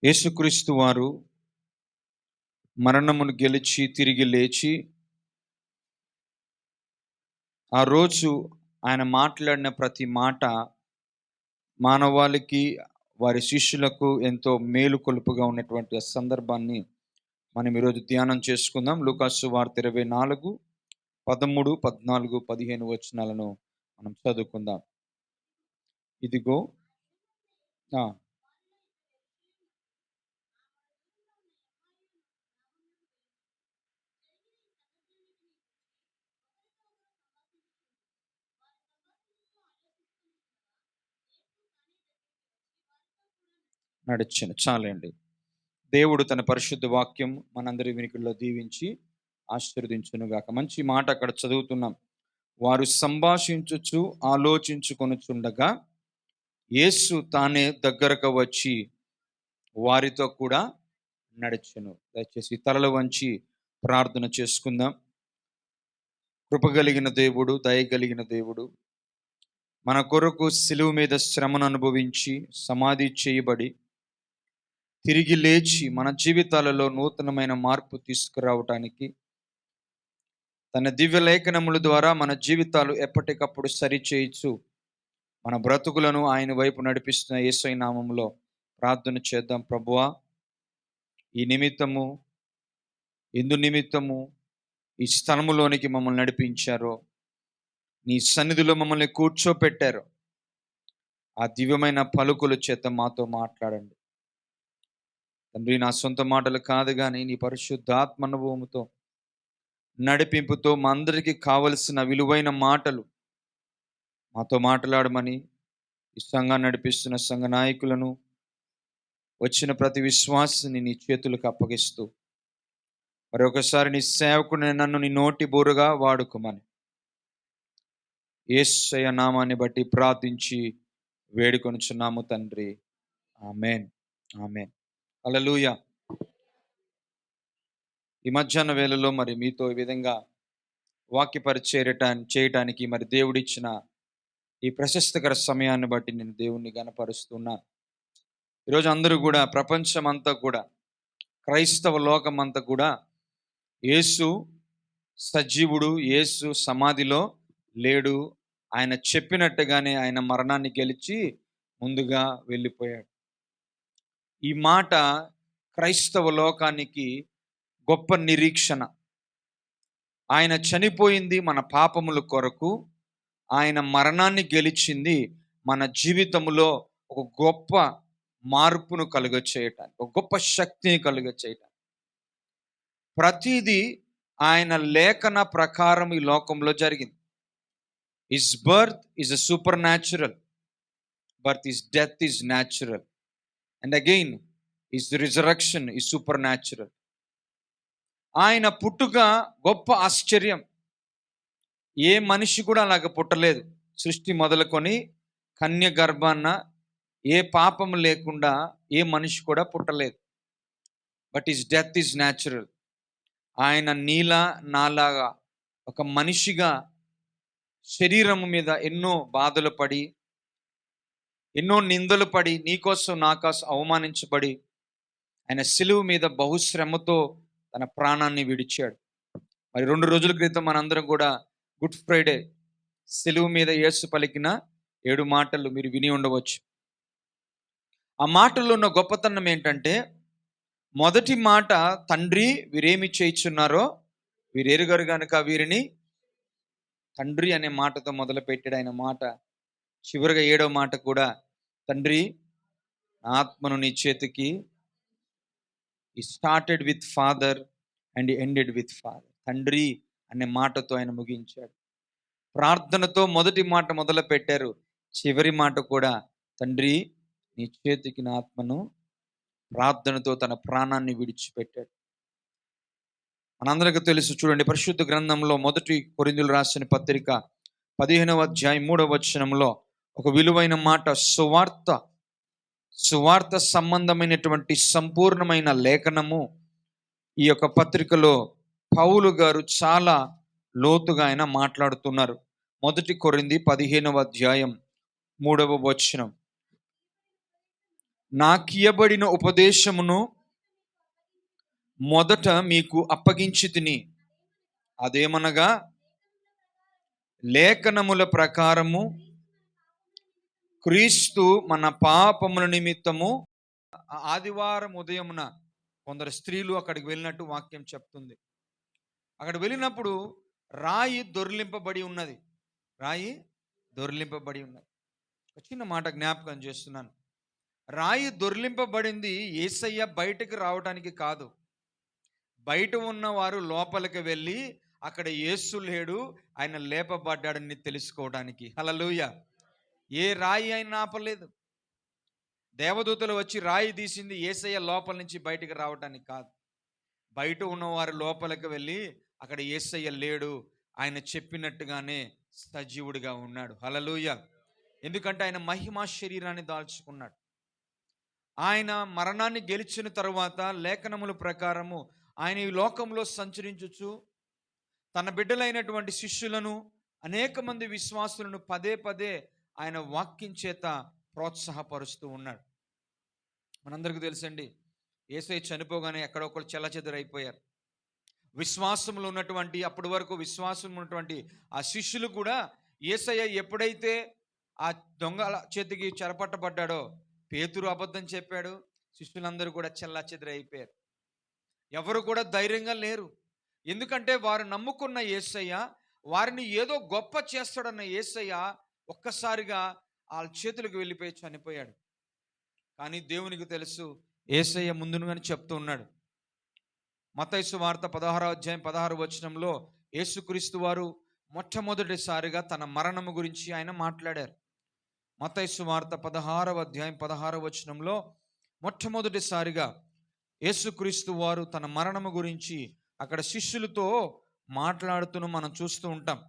యేసుక్రీస్తు వారు మరణమును గెలిచి తిరిగి లేచి ఆ రోజు ఆయన మాట్లాడిన ప్రతి మాట మానవాళికి, వారి శిష్యులకు ఎంతో మేలుకొలుపుగా ఉన్నటువంటి ఆ సందర్భాన్ని మనం ఈరోజు ధ్యానం చేసుకుందాం. లూకాసు సువార్త 24, 13, 14, 15 వచనాలను మనం చదువుకుందాం. ఇదిగో ఆ నడిచాను చాలండి. దేవుడు తన పరిశుద్ధ వాక్యం మనందరి వినికిడిలో దీవించి ఆశీర్వదించునుగాక. మంచి మాట అక్కడ చదువుతున్నాం. వారు సంభాషించుచు ఆలోచించుకొనుచుండగా యేసు తానే దగ్గరకు వచ్చి వారితో కూడా నడిచెను. దయచేసి తలలు వంచి ప్రార్థన చేసుకుందాం. కృపగలిగిన దేవుడు, దయగలిగిన దేవుడు, మన కొరకు సిలువ మీద శ్రమను అనుభవించి సమాధి చేయబడి తిరిగి లేచి మన జీవితాలలో నూతనమైన మార్పు తీసుకురావటానికి తన దివ్య లేఖనముల ద్వారా మన జీవితాలు ఎప్పటికప్పుడు సరిచేయచ్చు మన బ్రతుకులను ఆయన వైపు నడిపిస్తున్న యేసయ్య నామములో ప్రార్థన చేద్దాం. ప్రభువా, ఈ నిమిత్తము ఎందు నిమిత్తము ఈ స్థలములోనికి మమ్మల్ని నడిపించారో, నీ సన్నిధిలో మమ్మల్ని కూర్చోపెట్టారో, ఆ దివ్యమైన పలుకుల చేత మాతో మాట్లాడండి తండ్రి. నా సొంత మాటలు కాదు కానీ నీ పరిశుద్ధాత్మ అనుభవముతో నడిపింపుతో మా అందరికీ కావలసిన విలువైన మాటలు మాతో మాట్లాడమని ఈ సంఘాన్ని నడిపిస్తున్న సంఘ నాయకులను, వచ్చిన ప్రతి విశ్వాసిని నీ చేతులకు అప్పగిస్తూ మరొకసారి నీ సేవకుని నన్ను నీ నోటి బోరుగా వాడుకోమని యేసయ్య నామాన్ని బట్టి ప్రార్థించి వేడుకొనుచున్నాము తండ్రి. ఆమేన్, ఆమేన్. హల్లెలూయా. ఈ మధ్యాహ్న వేళలో మరి మీతో ఈ విధంగా వాక్య పరిచర్య చేయటానికి మరి దేవుడిచ్చిన ఈ ప్రశస్తకర సమయాన్ని బట్టి నేను దేవుణ్ణి గణపరుస్తున్నాను. ఈరోజు అందరూ కూడా, ప్రపంచం అంతా కూడా, క్రైస్తవ లోకం అంతా కూడా యేసు సజీవుడు, యేసు సమాధిలో లేడు, ఆయన చెప్పినట్టుగానే ఆయన మరణాన్ని గెలిచి ముందుగా వెళ్ళిపోయాడు. ఈ మాట క్రైస్తవ లోకానికి గొప్ప నిరీక్షణ. ఆయన చనిపోయింది మన పాపముల కొరకు, ఆయన మరణాన్ని గెలిచింది మన జీవితంలో ఒక గొప్ప మార్పును కలుగచేయటానికి, ఒక గొప్ప శక్తిని కలుగచేయటానికి. ప్రతిదీ ఆయన లేఖన ప్రకారం ఈ లోకంలో జరిగింది. His birth is a super natural birth, his death is natural, and again his resurrection is super natural. ఆయన పుట్టుక గొప్ప ఆశ్చర్యం. ఏ మనిషి కూడా అలాగ పుట్టలేదు. సృష్టి మొదలుకొని కన్య గర్భాన్న ఏ పాపం లేకుండా ఏ మనిషి కూడా పుట్టలేదు. But his death is natural. ఆయన నీలా నాలాగా ఒక మనిషిగా శరీరము మీద ఎన్నో బాధలు పడి, ఎన్నో నిందలు పడి, నీకోసం నాకోసం అవమానించబడి ఆయన సిలువ మీద బహుశ్రమతో తన ప్రాణాన్ని విడిచాడు. మరి 2 రోజుల క్రితం మనందరం కూడా గుడ్ ఫ్రైడే సిలువ మీద యేసు పలికిన 7 మాటలు మీరు విని ఉండవచ్చు. ఆ మాటల్లో ఉన్న గొప్పతనం ఏంటంటే, మొదటి మాట, తండ్రి వీరేమి చేయుచున్నారో వీరెరుగరు గనుక వీరిని. తండ్రి అనే మాటతో మొదలు పెట్టాడు ఆయన మాట. చివరిగా 7వ మాట కూడా, తండ్రి నా ఆత్మను నీ చేతికి. ఈ started with father and ended with father. తండ్రి అనే మాటతో ఆయన ముగించాడు. ప్రార్థనతో మొదటి మాట మొదలు పెట్టారు, చివరి మాట కూడా తండ్రి నీ చేతికి నా ఆత్మను. ప్రార్థనతో తన ప్రాణాన్ని విడిచిపెట్టాడు. మనందరికీ తెలుసు, చూడండి, పరిశుద్ధ గ్రంథంలో 1 కొరింథీయులకు రాసిన పత్రిక 15వ అధ్యాయం 3వ వచనంలో ఒక విలువైన మాట, సువార్త సంబంధమైనటువంటి సంపూర్ణమైన లేఖనము ఈ యొక్క పత్రికలో పౌలు గారు చాలా లోతుగా ఆయన మాట్లాడుతున్నారు. 1 కొరింథీ 15వ అధ్యాయం 3వ వచనం, నాకియబడిన ఉపదేశమును మొదట మీకు అప్పగించి తిని, అదేమనగా లేఖనముల ప్రకారము క్రీస్తు మన పాపముల నిమిత్తము. ఆదివారం ఉదయమున కొందరు స్త్రీలు అక్కడికి వెళ్ళినట్టు వాక్యం చెప్తుంది. అక్కడ వెళ్ళినప్పుడు రాయి దొర్లింపబడి ఉన్నది. రాయి దొర్లింపబడి ఉన్నది. ఒక చిన్న మాట జ్ఞాపకం చేస్తున్నాను. రాయి దొర్లింపబడింది యేసయ్య బయటకు రావడానికి కాదు. బయట ఉన్నవారు లోపలికి వెళ్ళి అక్కడ యేసు లేడు, ఆయన లేపబడ్డాడని తెలుసుకోవడానికి. హల్లెలూయా. ఏ రాయి ఆయన ఆపలేదు. దేవదూతలు వచ్చి రాయి తీసింది యేసయ్య లోపల నుంచి బయటికి రావడానికి కాదు. బయట ఉన్నవారు లోపలికి వెళ్ళి అక్కడ యేసయ్య లేడు, ఆయన చెప్పినట్టుగానే సజీవుడిగా ఉన్నాడు. హల్లెలూయా. ఎందుకంటే ఆయన మహిమా శరీరాన్ని దాల్చుకున్నాడు. ఆయన మరణాన్ని గెలిచిన తరువాత లేఖనముల ప్రకారము ఆయన ఈ లోకంలో సంచరించుచు తన బిడ్డలైనటువంటి శిష్యులను, అనేక మంది విశ్వాసులను పదే పదే ఆయన వాక్యం చేత ప్రోత్సాహపరుస్తూ ఉన్నాడు. మనందరికీ తెలుసండి, యేసయ్య చనిపోగానే ఎక్కడొక్కరు చెల్లచెదరైపోయారు. విశ్వాసంలో ఉన్నటువంటి, అప్పటి వరకు విశ్వాసం ఉన్నటువంటి ఆ శిష్యులు కూడా యేసయ్య ఎప్పుడైతే ఆ దొంగల చేతికి చెరపట్టబడ్డాడో, పేతురు అబద్ధం చెప్పాడు, శిష్యులందరూ కూడా చెల్లాచెదరైపోయారు. ఎవరు కూడా ధైర్యంగా లేరు. ఎందుకంటే వారు నమ్ముకున్న యేసయ్య, వారిని ఏదో గొప్ప చేస్తాడన్న యేసయ్య ఒక్కసారిగా వాళ్ళ చేతులకు వెళ్ళిపోయి చనిపోయాడు. కానీ దేవునికి తెలుసు, యేసయ్య ముందుగానే చెప్తూ ఉన్నాడు. మత్తయి సువార్త 16:16 యేసుక్రీస్తు వారు మొట్టమొదటిసారిగా తన మరణము గురించి ఆయన మాట్లాడారు. మత్తయి సువార్త 16:16 మొట్టమొదటిసారిగా యేసుక్రీస్తు వారు తన మరణము గురించి అక్కడ శిష్యులతో మాట్లాడుతూ మనం చూస్తూ ఉంటాం.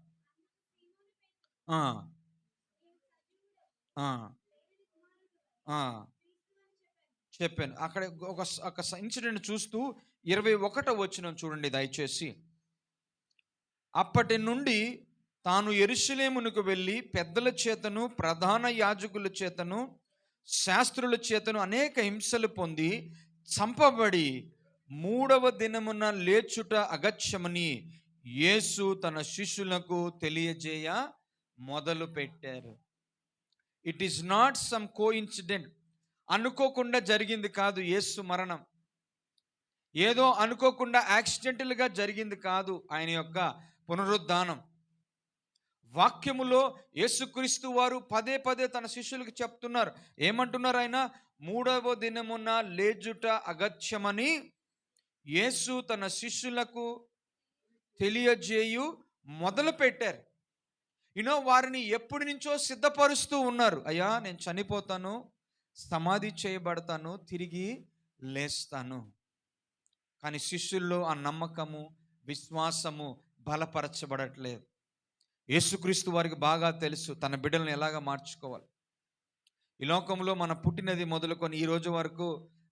చెప్పాను. అక్కడ ఒక ఇన్సిడెంట్ చూస్తూ 21 చూడండి దయచేసి. అప్పటి నుండి తాను యెరూషలేమునకు వెళ్ళి పెద్దల చేతను, ప్రధాన యాజకుల చేతను, శాస్త్రుల చేతను అనేక హింసలు పొంది చంపబడి 3వ దినమున లేచుట అగత్యమని యేసు తన శిష్యులకు తెలియజేయ మొదలు పెట్టారు. It is not some coincident. అనుకోకుండా జరిగింది కాదు యేసు మరణం. ఏదో అనుకోకుండా యాక్సిడెంటల్గా జరిగింది కాదు ఆయన యొక్క పునరుద్ధానం. వాక్యములో యేసుక్రీస్తు వారు పదే పదే తన శిష్యులకు చెప్తున్నారు. ఏమంటున్నారు ఆయన? 3వ దినమున లేచుట అగత్యమని యేసు తన శిష్యులకు తెలియజేయు మొదలు పెట్టారు. వారిని ఎప్పటి నుంచో సిద్ధపరుస్తూ ఉన్నారు. అయ్యా, నేను చనిపోతాను, సమాధి చేయబడతాను, తిరిగి లేస్తాను. కానీ శిష్యుల్లో ఆ నమ్మకము, విశ్వాసము బలపరచబడట్లేదు. యేసుక్రీస్తు వారికి బాగా తెలుసు తన బిడ్డలను ఎలాగా మార్చుకోవాలి. ఈ లోకంలో మన పుట్టినది మొదలుకొని ఈ రోజు వరకు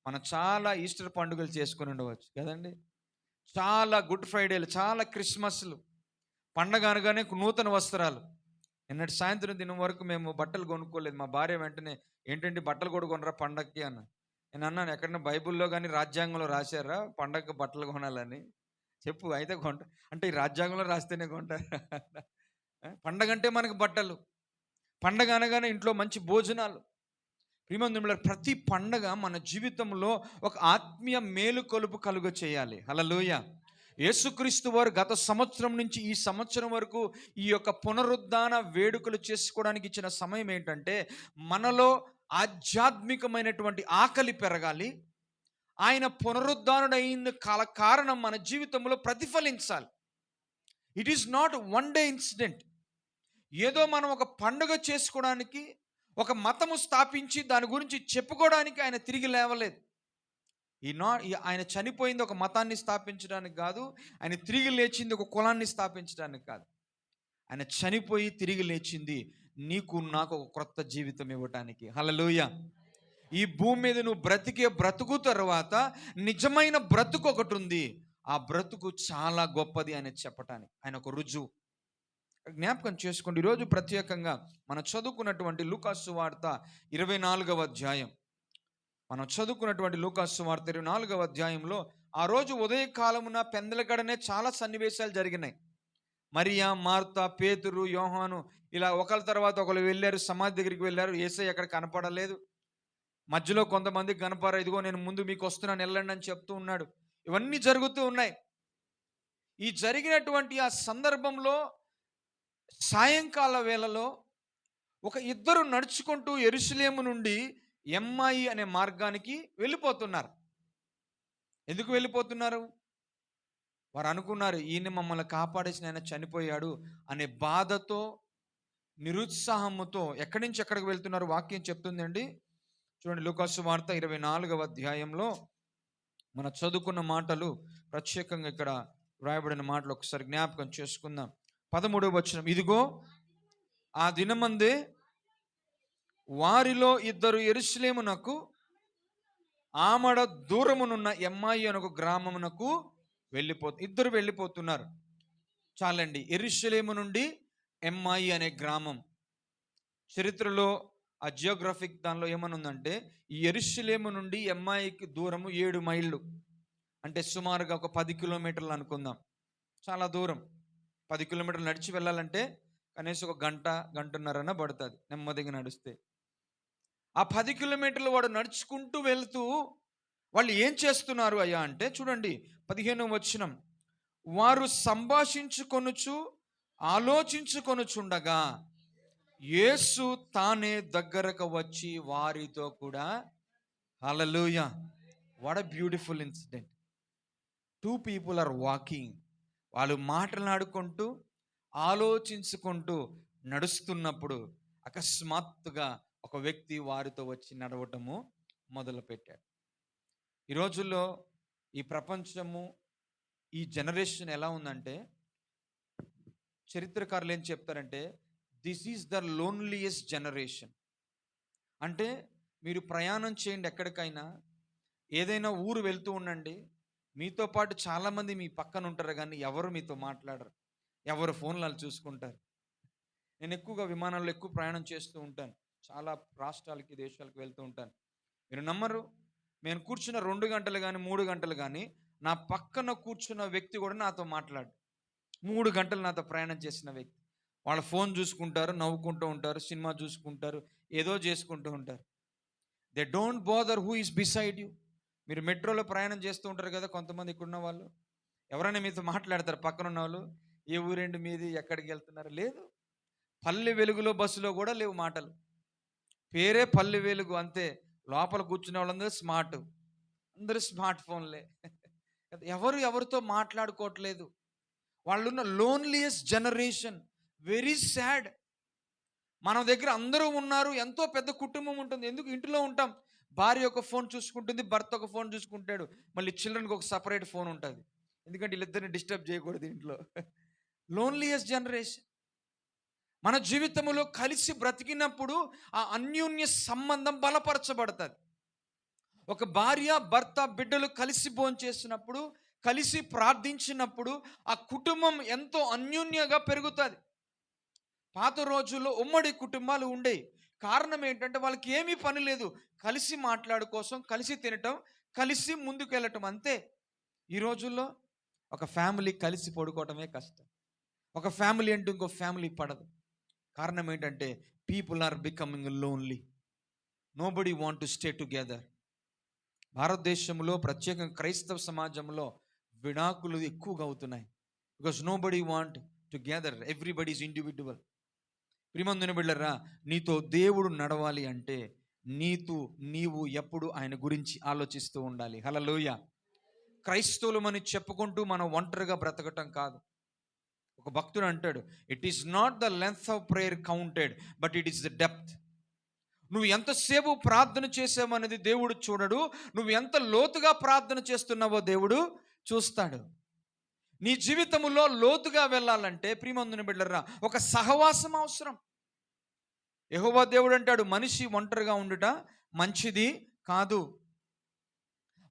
మనం చాలా ఈస్టర్ పండుగలు చేసుకొని ఉండవచ్చు కదండి. చాలా గుడ్ ఫ్రైడేలు, చాలా క్రిస్మస్లు, పండగ అనగానే నూతన వస్త్రాలు. నిన్నటి సాయంత్రం దినం వరకు మేము బట్టలు కొనుక్కోలేదు. మా భార్య వెంటనే, ఏంటంటే బట్టలు కూడా కొనరా పండగకి అన్న. నేను అన్నాను, ఎక్కడన్నా బైబిల్లో కానీ రాజ్యాంగంలో రాశారా పండగకి బట్టలు కొనాలని? చెప్పు, అయితే కొంట అంటే ఈ రాజ్యాంగంలో రాస్తేనే కొంటారా? పండగ అంటే మనకు బట్టలు, పండగ అనగానే ఇంట్లో మంచి భోజనాలు. ప్రియమందుల ప్రతి పండగ మన జీవితంలో ఒక ఆత్మీయ మేలుకొలుపు కలుగ చేయాలి. హల్లెలూయా. యేసుక్రీస్తు వారు గత సంవత్సరం నుంచి ఈ సంవత్సరం వరకు ఈ యొక్క పునరుద్ధాన వేడుకలు చేసుకోవడానికి ఇచ్చిన సమయం ఏంటంటే, మనలో ఆధ్యాత్మికమైనటువంటి ఆకలి పెరగాలి. ఆయన పునరుద్ధానుడైన కారణం మన జీవితంలో ప్రతిఫలించాలి. It is not one day incident. ఏదో మనం ఒక పండుగ చేసుకోవడానికి, ఒక మతము స్థాపించి దాని గురించి చెప్పుకోవడానికి ఆయన తిరిగి లేవలేదు. ఆయన చనిపోయింది ఒక మతాన్ని స్థాపించడానికి కాదు, ఆయన తిరిగి లేచింది ఒక కులాన్ని స్థాపించడానికి కాదు. ఆయన చనిపోయి తిరిగి లేచింది నీకు నాకు ఒక క్రొత్త జీవితం ఇవ్వటానికి. హల్లెలూయా. ఈ భూమి మీద నువ్వు బ్రతికే బ్రతుకు తర్వాత నిజమైన బ్రతుకు ఒకటి ఉంది. ఆ బ్రతుకు చాలా గొప్పది అని చెప్పటానికి ఆయన ఒక రుజువు. జ్ఞాపకం చేసుకోండి. ఈరోజు ప్రత్యేకంగా మనం చదువుకున్నటువంటి లూకా సువార్త 24వ అధ్యాయం మనం చదువుకున్నటువంటి లూకాసు సువార్త 24వ అధ్యాయంలో ఆ రోజు ఉదయకాలమున పెందలగడనే చాలా సన్నివేశాలు జరిగినాయి. మరియా, మార్తా, పేతురు, యోహాను ఇలా ఒకరి తర్వాత ఒకరు వెళ్ళారు, సమాధి దగ్గరికి వెళ్ళారు. యేసయ్య అక్కడ కనపడలేదు. మధ్యలో కొంతమంది కనపడారు. ఇదిగో నేను ముందు మీకు వస్తున్నాను, వెళ్ళండి అని చెప్తూ ఉన్నాడు. ఇవన్నీ జరుగుతూ ఉన్నాయి. ఈ జరిగినటువంటి ఆ సందర్భంలో సాయంకాల వేళలో ఒక ఇద్దరు నడుచుకుంటూ యెరూషలేము నుండి ఎమ్మాయి అనే మార్గానికి వెళ్ళిపోతున్నారు. ఎందుకు వెళ్ళిపోతున్నారు? వారు అనుకున్నారు, ఈయన మమ్మల్ని కాపాడేసిన ఆయన చనిపోయాడు అనే బాధతో, నిరుత్సాహముతో ఎక్కడి నుంచి ఎక్కడికి వెళ్తున్నారు వాక్యం చెప్తుందండి. చూడండి, లూకాసు వార్త 24వ అధ్యాయంలో మన చదువుకున్న మాటలు, ప్రత్యేకంగా ఇక్కడ వ్రాయబడిన మాటలు ఒకసారి జ్ఞాపకం చేసుకుందాం. 13వ వచనం, ఇదిగో ఆ దినమందే వారిలో ఇద్దరు యెరూషలేమునకు ఆమడ దూరమునున్న ఎమ్మాయి అనే ఒక గ్రామమునకు ఇద్దరు వెళ్ళిపోతున్నారు. చాలండి, యెరూషలేము నుండి ఎమ్మాయి అనే గ్రామం. చరిత్రలో ఆ జియోగ్రఫిక్ దానిలో ఏమనుందంటే, ఈ యెరూషలేము నుండి ఎమ్మాయికి దూరము 7 మైళ్ళు, అంటే సుమారుగా ఒక 10 కిలోమీటర్లు అనుకుందాం. చాలా దూరం. 10 కిలోమీటర్లు నడిచి వెళ్ళాలంటే కనీసం ఒక గంట, గంటన్నరన పడుతుంది నెమ్మదిగా నడిస్తే. ఆ 10 కిలోమీటర్లు వాడు నడుచుకుంటూ వెళ్తూ వాళ్ళు ఏం చేస్తున్నారు అయ్యా అంటే, చూడండి 15వ వచనం, వారు సంభాషించుకొనుచు ఆలోచించుకొనుచుండగా యేసు తానే దగ్గరకు వచ్చి వారితో కూడా, hallelujah, what a beautiful incident. 2 people are walking. వాళ్ళు మాట్లాడుకుంటూ ఆలోచించుకుంటూ నడుస్తున్నప్పుడు అకస్మాత్తుగా ఒక వ్యక్తి వారితో వచ్చి నడవటము మొదలుపెట్టాడు. ఈ రోజుల్లో ఈ ప్రపంచము, ఈ జనరేషన్ ఎలా ఉందంటే, చరిత్రకారులు ఏం చెప్తారంటే, దిస్ ఈజ్ ద లోన్లీయెస్ట్ జనరేషన్. అంటే మీరు ప్రయాణం చేయండి ఎక్కడికైనా, ఏదైనా ఊరు వెళ్తూ ఉండండి, మీతో పాటు చాలామంది మీ పక్కన ఉంటారు కానీ ఎవరు మీతో మాట్లాడరు, ఎవరు ఫోన్లు చూసుకుంటారు. నేను ఎక్కువగా విమానాల్లో ఎక్కువ ప్రయాణం చేస్తూ ఉంటాను, చాలా రాష్ట్రాలకి, దేశాలకు వెళ్తూ ఉంటాను. మీరు నమ్మరు, నేను కూర్చున్న 2 గంటలు కానీ 3 గంటలు కానీ నా పక్కన కూర్చున్న వ్యక్తి కూడా నాతో మాట్లాడు. 3 గంటలు నాతో ప్రయాణం చేసిన వ్యక్తి, వాళ్ళ ఫోన్ చూసుకుంటారు, నవ్వుకుంటూ ఉంటారు, సినిమా చూసుకుంటారు, ఏదో చేసుకుంటూ ఉంటారు. They don't bother who is beside you. మీరు మెట్రోలో ప్రయాణం చేస్తూ ఉంటారు కదా, కొంతమంది ఇక్కడున్న వాళ్ళు ఎవరైనా మీతో మాట్లాడతారు, పక్కన ఉన్న వాళ్ళు, ఏ ఊరేంటి మీది, ఎక్కడికి వెళ్తున్నారు? లేదు. పల్లె వెలుగులో బస్సులో కూడా లేవు మాటలు. పేరే పల్లె వెలుగు అంతే. లోపల కూర్చునే వాళ్ళందరూ స్మార్ట్, అందరూ స్మార్ట్ ఫోన్లే. ఎవరు ఎవరితో మాట్లాడుకోవట్లేదు. వాళ్ళున్న లోన్లీయెస్ట్ జనరేషన్. Very sad. మన దగ్గర అందరూ ఉన్నారు, ఎంతో పెద్ద కుటుంబం ఉంటుంది. ఎందుకు ఇంట్లో ఉంటాం, భార్య ఒక ఫోన్ చూసుకుంటుంది, భర్త ఒక ఫోన్ చూసుకుంటాడు, మళ్ళీ చిల్డ్రన్కి ఒక సపరేట్ ఫోన్ ఉంటుంది, ఎందుకంటే వీళ్ళిద్దరిని డిస్టర్బ్ చేయకూడదు ఇంట్లో. లోన్లీయెస్ట్ జనరేషన్. మన జీవితంలో కలిసి బ్రతికినప్పుడు ఆ అన్యోన్య సంబంధం బలపరచబడుతుంది. ఒక భార్య, భర్త, బిడ్డలు కలిసి భోంచేసినప్పుడు, కలిసి ప్రార్థించినప్పుడు ఆ కుటుంబం ఎంతో అన్యోన్యంగా పెరుగుతుంది. పాత రోజుల్లో ఉమ్మడి కుటుంబాలు ఉండేవి. కారణం ఏంటంటే వాళ్ళకి ఏమీ పని లేదు, కలిసి మాట్లాడుకోసం, కలిసి తినటం, కలిసి ముందుకు వెళ్ళటం, అంతే. ఈ రోజుల్లో ఒక ఫ్యామిలీ కలిసి పడుకోవటమే కష్టం. ఒక ఫ్యామిలీ అంటే ఇంకో ఫ్యామిలీ పడదు. కారణం ఏంటంటే people are becoming lonely. Nobody want to stay together. భారతదేశంలో, ప్రత్యేకంగా క్రైస్తవ సమాజంలో విడాకులు ఎక్కువగా అవుతున్నాయి. Because nobody want together, everybody is individual. ప్రియమందుని బిడ్డలారా, నీతో దేవుడు నడవాలి అంటే నీవు ఎప్పుడు ఆయన గురించి ఆలోచిస్తూ ఉండాలి. హల్లెలూయా. క్రైస్తవులమని చెప్పుకుంటూ మనం ఒంటరిగా బ్రతకటం కాదు. ఒక భక్తుడు అంటాడు, it is not the length of prayer counted, but it is the depth. నువ్వు ఎంతసేపు ప్రార్థన చేసావనేది దేవుడు చూడడు, నువ్వు ఎంత లోతుగా ప్రార్థన చేస్తున్నావో దేవుడు చూస్తాడు. నీ జీవితంలో లోతుగా వెళ్ళాలంటే ప్రియమందుని బిడ్డలారా, ఒక సహవాసం అవసరం. యెహోవా దేవుడు అంటాడు, మనిషి ఒంటరిగా ఉండుట మంచిది కాదు.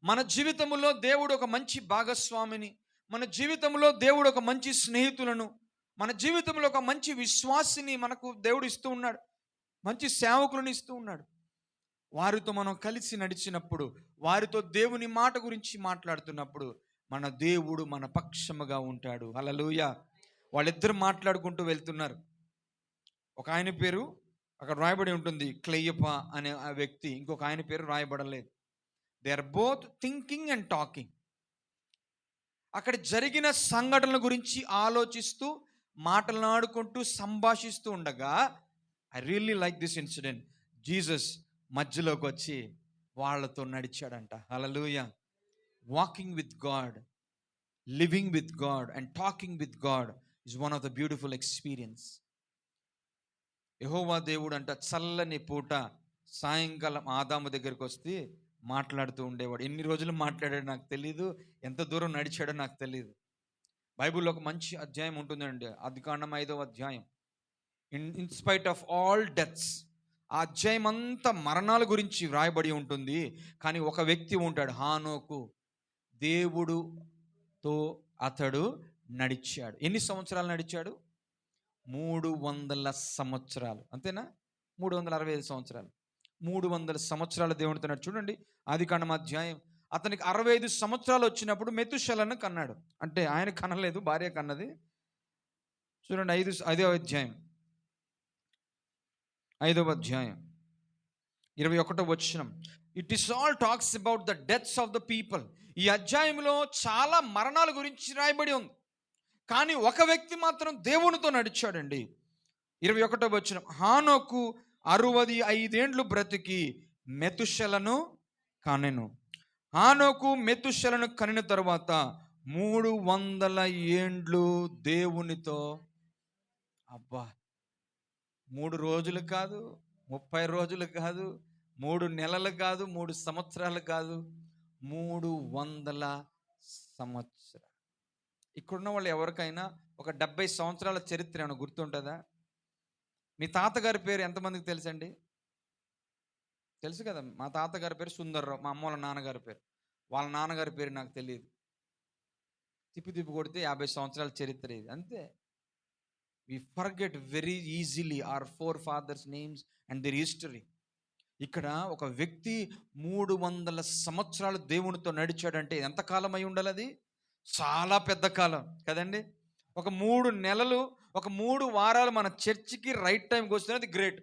మన జీవితంలో దేవుడు ఒక మంచి భాగస్వామిని, మన జీవితంలో దేవుడు ఒక మంచి స్నేహితులను, మన జీవితంలో ఒక మంచి విశ్వాసిని మనకు దేవుడు ఇస్తూ ఉన్నాడు, మంచి సేవకులను ఇస్తూ ఉన్నాడు. వారితో మనం కలిసి నడిచినప్పుడు, వారితో దేవుని మాట గురించి మాట్లాడుతున్నప్పుడు మన దేవుడు మన పక్షముగా ఉంటాడు. హల్లెలూయా. వాళ్ళిద్దరు మాట్లాడుకుంటూ వెళ్తున్నారు. ఒక ఆయన పేరు అక్కడ రాయబడి ఉంటుంది, క్లెయప అనే ఆ వ్యక్తి. ఇంకొక ఆయన పేరు రాయబడలేదు. They are both thinking and talking. అక్కడ జరిగిన సంఘటనల గురించి ఆలోచిస్తూ, మాటలాడుకుంటూ, సంభాషిస్తూ ఉండగా, I really like this incident. Jesus మధ్యలోకి వచ్చి వాళ్ళతో నడిచాడంట. Hallelujah. Walking with God, living with God and talking with God is one of the beautiful experience. యెహోవా దేవుడు అంట చల్లని పూట సాయంకాలం ఆదాము దగ్గరికి వస్తే మాట్లాడుతూ ఉండేవాడు. ఎన్ని రోజులు మాట్లాడాడో నాకు తెలీదు, ఎంత దూరం నడిచాడో నాకు తెలీదు. బైబిల్లో ఒక మంచి అధ్యాయం ఉంటుందండి, ఆదికాండం 5వ అధ్యాయం. In spite of all deaths, ఆ అధ్యాయం అంతా మరణాల గురించి వ్రాయబడి ఉంటుంది. కానీ ఒక వ్యక్తి ఉంటాడు, హానోకు. దేవుడుతో అతడు నడిచాడు. ఎన్ని సంవత్సరాలు నడిచాడు? 300 సంవత్సరాలు. అంతేనా? 365 సంవత్సరాలు. 300 సంవత్సరాల దేవునితో నడిచాడు. చూడండి ఆదికాండం అధ్యాయం. అతనికి 65 సంవత్సరాలు వచ్చినప్పుడు మెతుషెలను కన్నాడు. అంటే ఆయన కనలేదు, భార్య కన్నది. చూడండి 5వ అధ్యాయం, 5వ అధ్యాయం 21వ వచనం. It is all talks about the deaths of the people. ఈ అధ్యాయంలో చాలా మరణాల గురించి రాయబడి ఉంది. కానీ ఒక వ్యక్తి మాత్రం దేవునితో నడిచాడండి. 21వ వచనం. హానోకు 65 ఏండ్లు బ్రతికి మెతుషెలను కనెను. హానోకు మెతుషెలను కనిన తరువాత 300 ఏండ్లు దేవునితో. అబ్బా, 3 రోజులు కాదు, 30 రోజులు కాదు, 3 నెలలు కాదు, 3 సంవత్సరాలు కాదు, 300 సంవత్సరాలు. ఇక్కడున్న వాళ్ళు ఎవరికైనా ఒక 70 సంవత్సరాల చరిత్ర ఏమైనా గుర్తుంటుందా? మీ తాతగారి పేరు ఎంతమందికి తెలుసండి? తెలుసు కదా. మా తాతగారి పేరు సుందర్రావు, మా అమ్మ వాళ్ళ నాన్నగారి పేరు. వాళ్ళ నాన్నగారి పేరు నాకు తెలియదు. తిప్పి కొడితే 50 సంవత్సరాల చరిత్ర ఇది, అంతే. We forget very easily our forefathers names and their history. ఇక్కడ ఒక వ్యక్తి 300 సంవత్సరాలు దేవునితో నడిచాడంటే ఎంతకాలం అయి ఉండాలి? అది చాలా పెద్ద కాలం కదండి. ఒక 3 నెలలు, ఒక 3 వారాలు మన చర్చికి రైట్ టైంకి వస్తున్నది గ్రేట్.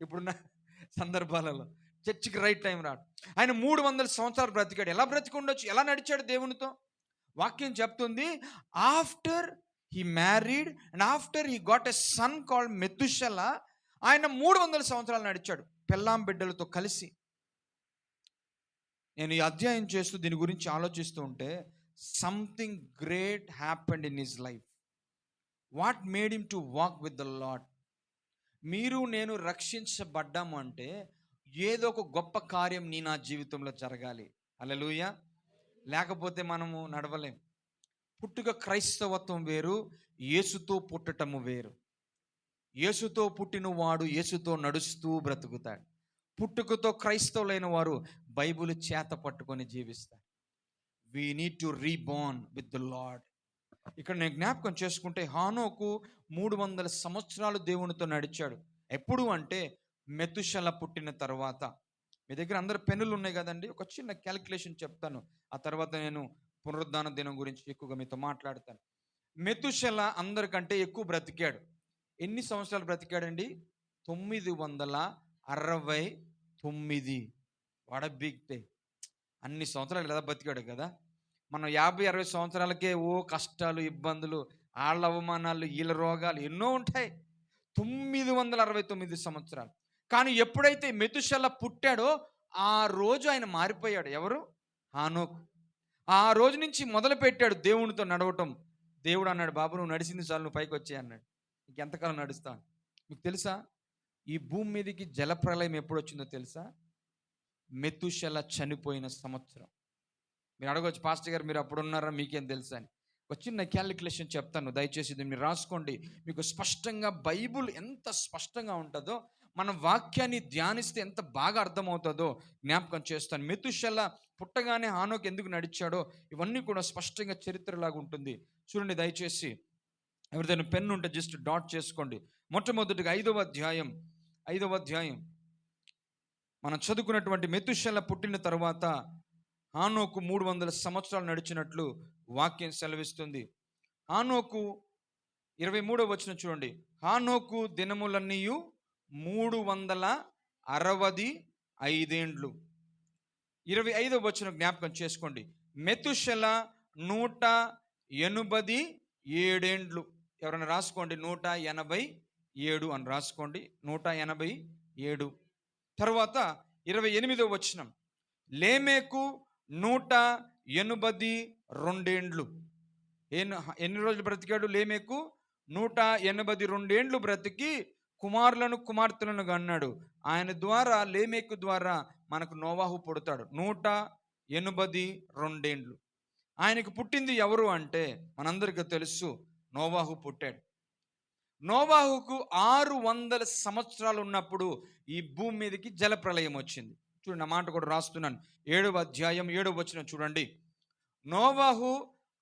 ఇప్పుడున్న సందర్భాలలో చర్చికి రైట్ టైం రాడు. ఆయన 300 సంవత్సరాలు బ్రతికాడు. ఎలా బ్రతికి ఉండొచ్చు? ఎలా నడిచాడు దేవునితో? వాక్యం చెప్తుంది, after he married and after he got a son called Methuselah, ఆయన 300 సంవత్సరాలు నడిచాడు పెళ్ళాం బిడ్డలతో కలిసి. నేను ఈ అధ్యాయం చేస్తూ దీని గురించి ఆలోచిస్తూ ఉంటే, something great happened in his life. What made him to walk with the lord? మీరు నేను రక్షించబడ్డాము అంటే ఏదో ఒక గొప్ప కార్యం నా జీవితంలో జరగాలి. హల్లెలూయా. లేకపోతే మనము నడవలేం. పుట్టుక క్రైస్తవత్వం వేరు, యేసుతో పుట్టటము వేరు. యేసుతో పుట్టిన వాడు యేసుతో నడుస్తూ బ్రతుకుతాడు. పుట్టుకతో క్రైస్తవులైన వారు బైబిల్ చేత పట్టుకొని జీవిస్తారు. We need to reborn with the lord. ఇక్కడ నేను జ్ఞాపకం చేసుకుంటే, హానోకు 300 సంవత్సరాలు దేవునితో నడిచాడు. ఎప్పుడు అంటే మెతుషెల పుట్టిన తర్వాత. మీ దగ్గర అందరు పెన్నులు ఉన్నాయి కదండి. ఒక చిన్న క్యాలిక్యులేషన్ చెప్తాను, ఆ తర్వాత నేను పునరుద్ధాన దినం గురించి ఎక్కువగా మీతో మాట్లాడతాను. మెతుషెల అందరికంటే ఎక్కువ బ్రతికాడు. ఎన్ని సంవత్సరాలు బ్రతికాడండి? 969. వాడ బిగ్ డే. అన్ని సంవత్సరాలు కదా బతికాడు కదా. మనం 50-60 సంవత్సరాలకే కష్టాలు, ఇబ్బందులు, వాళ్ళ అవమానాలు, వీళ్ళ రోగాలు ఎన్నో ఉంటాయి. 969 సంవత్సరాలు. కానీ ఎప్పుడైతే మెతుషెల పుట్టాడో ఆ రోజు ఆయన మారిపోయాడు. ఎవరు? హానోకు. ఆ రోజు నుంచి మొదలు పెట్టాడు దేవునితో నడవటం. దేవుడు అన్నాడు, బాబు నువ్వు నడిచింది చాలు, నువ్వు పైకి వచ్చే అన్నాడు. నీకు ఎంతకాలం నడుస్తాను? మీకు తెలుసా ఈ భూమి మీదకి జలప్రలయం ఎప్పుడు వచ్చిందో తెలుసా? మెతుషెల చనిపోయిన సంవత్సరం. మీరు అడగవచ్చు, పాస్టర్ గారు మీరు అప్పుడు ఉన్నారా, మీకేం తెలుసా అని. ఒక చిన్న క్యాలిక్యులేషన్ చెప్తాను, దయచేసి ఇది మీరు రాసుకోండి. మీకు స్పష్టంగా బైబుల్ ఎంత స్పష్టంగా ఉంటుందో, మన వాక్యాన్ని ధ్యానిస్తే ఎంత బాగా అర్థమవుతుందో జ్ఞాపకం చేస్తాను. మెతుషెల పుట్టగానే హానోకు ఎందుకు నడిచాడో ఇవన్నీ కూడా స్పష్టంగా చరిత్రలాగా ఉంటుంది. చూడండి దయచేసి, ఎవరిదైనా పెన్ను ఉంటే జస్ట్ డాట్ చేసుకోండి. మొట్టమొదటిగా 5వ అధ్యాయం మనం చదువుకున్నటువంటి మెతుషెల పుట్టిన తర్వాత హానోకు 300 సంవత్సరాలు నడిచినట్లు వాక్యం సెలవిస్తుంది. హానోకు 23వ వచనం చూడండి. హానోకు దినములన్నీయు 365 25వ వచనం జ్ఞాపకం చేసుకోండి. మెతుషెల 187 ఎవరైనా రాసుకోండి, 187 అని రాసుకోండి, 187. తర్వాత 28వ వచనం, లేమెకు 182 ఎన్ని రోజులు బ్రతికాడు? లేమెకు 182 బ్రతికి కుమారులను కుమార్తెలను కన్నాడు. ఆయన ద్వారా, లేమెకు ద్వారా మనకు నోవాహు పుడతాడు. 182. ఆయనకు పుట్టింది ఎవరు అంటే మనందరికీ తెలుసు, నోవాహు పుట్టాడు. నోవాహుకు 600 సంవత్సరాలు ఉన్నప్పుడు ఈ భూమి మీదకి జలప్రళయం వచ్చింది. చూడండి, ఆ మాట కూడా రాస్తున్నాను. 7వ అధ్యాయం 7వ వచనం చూడండి. నోవాహు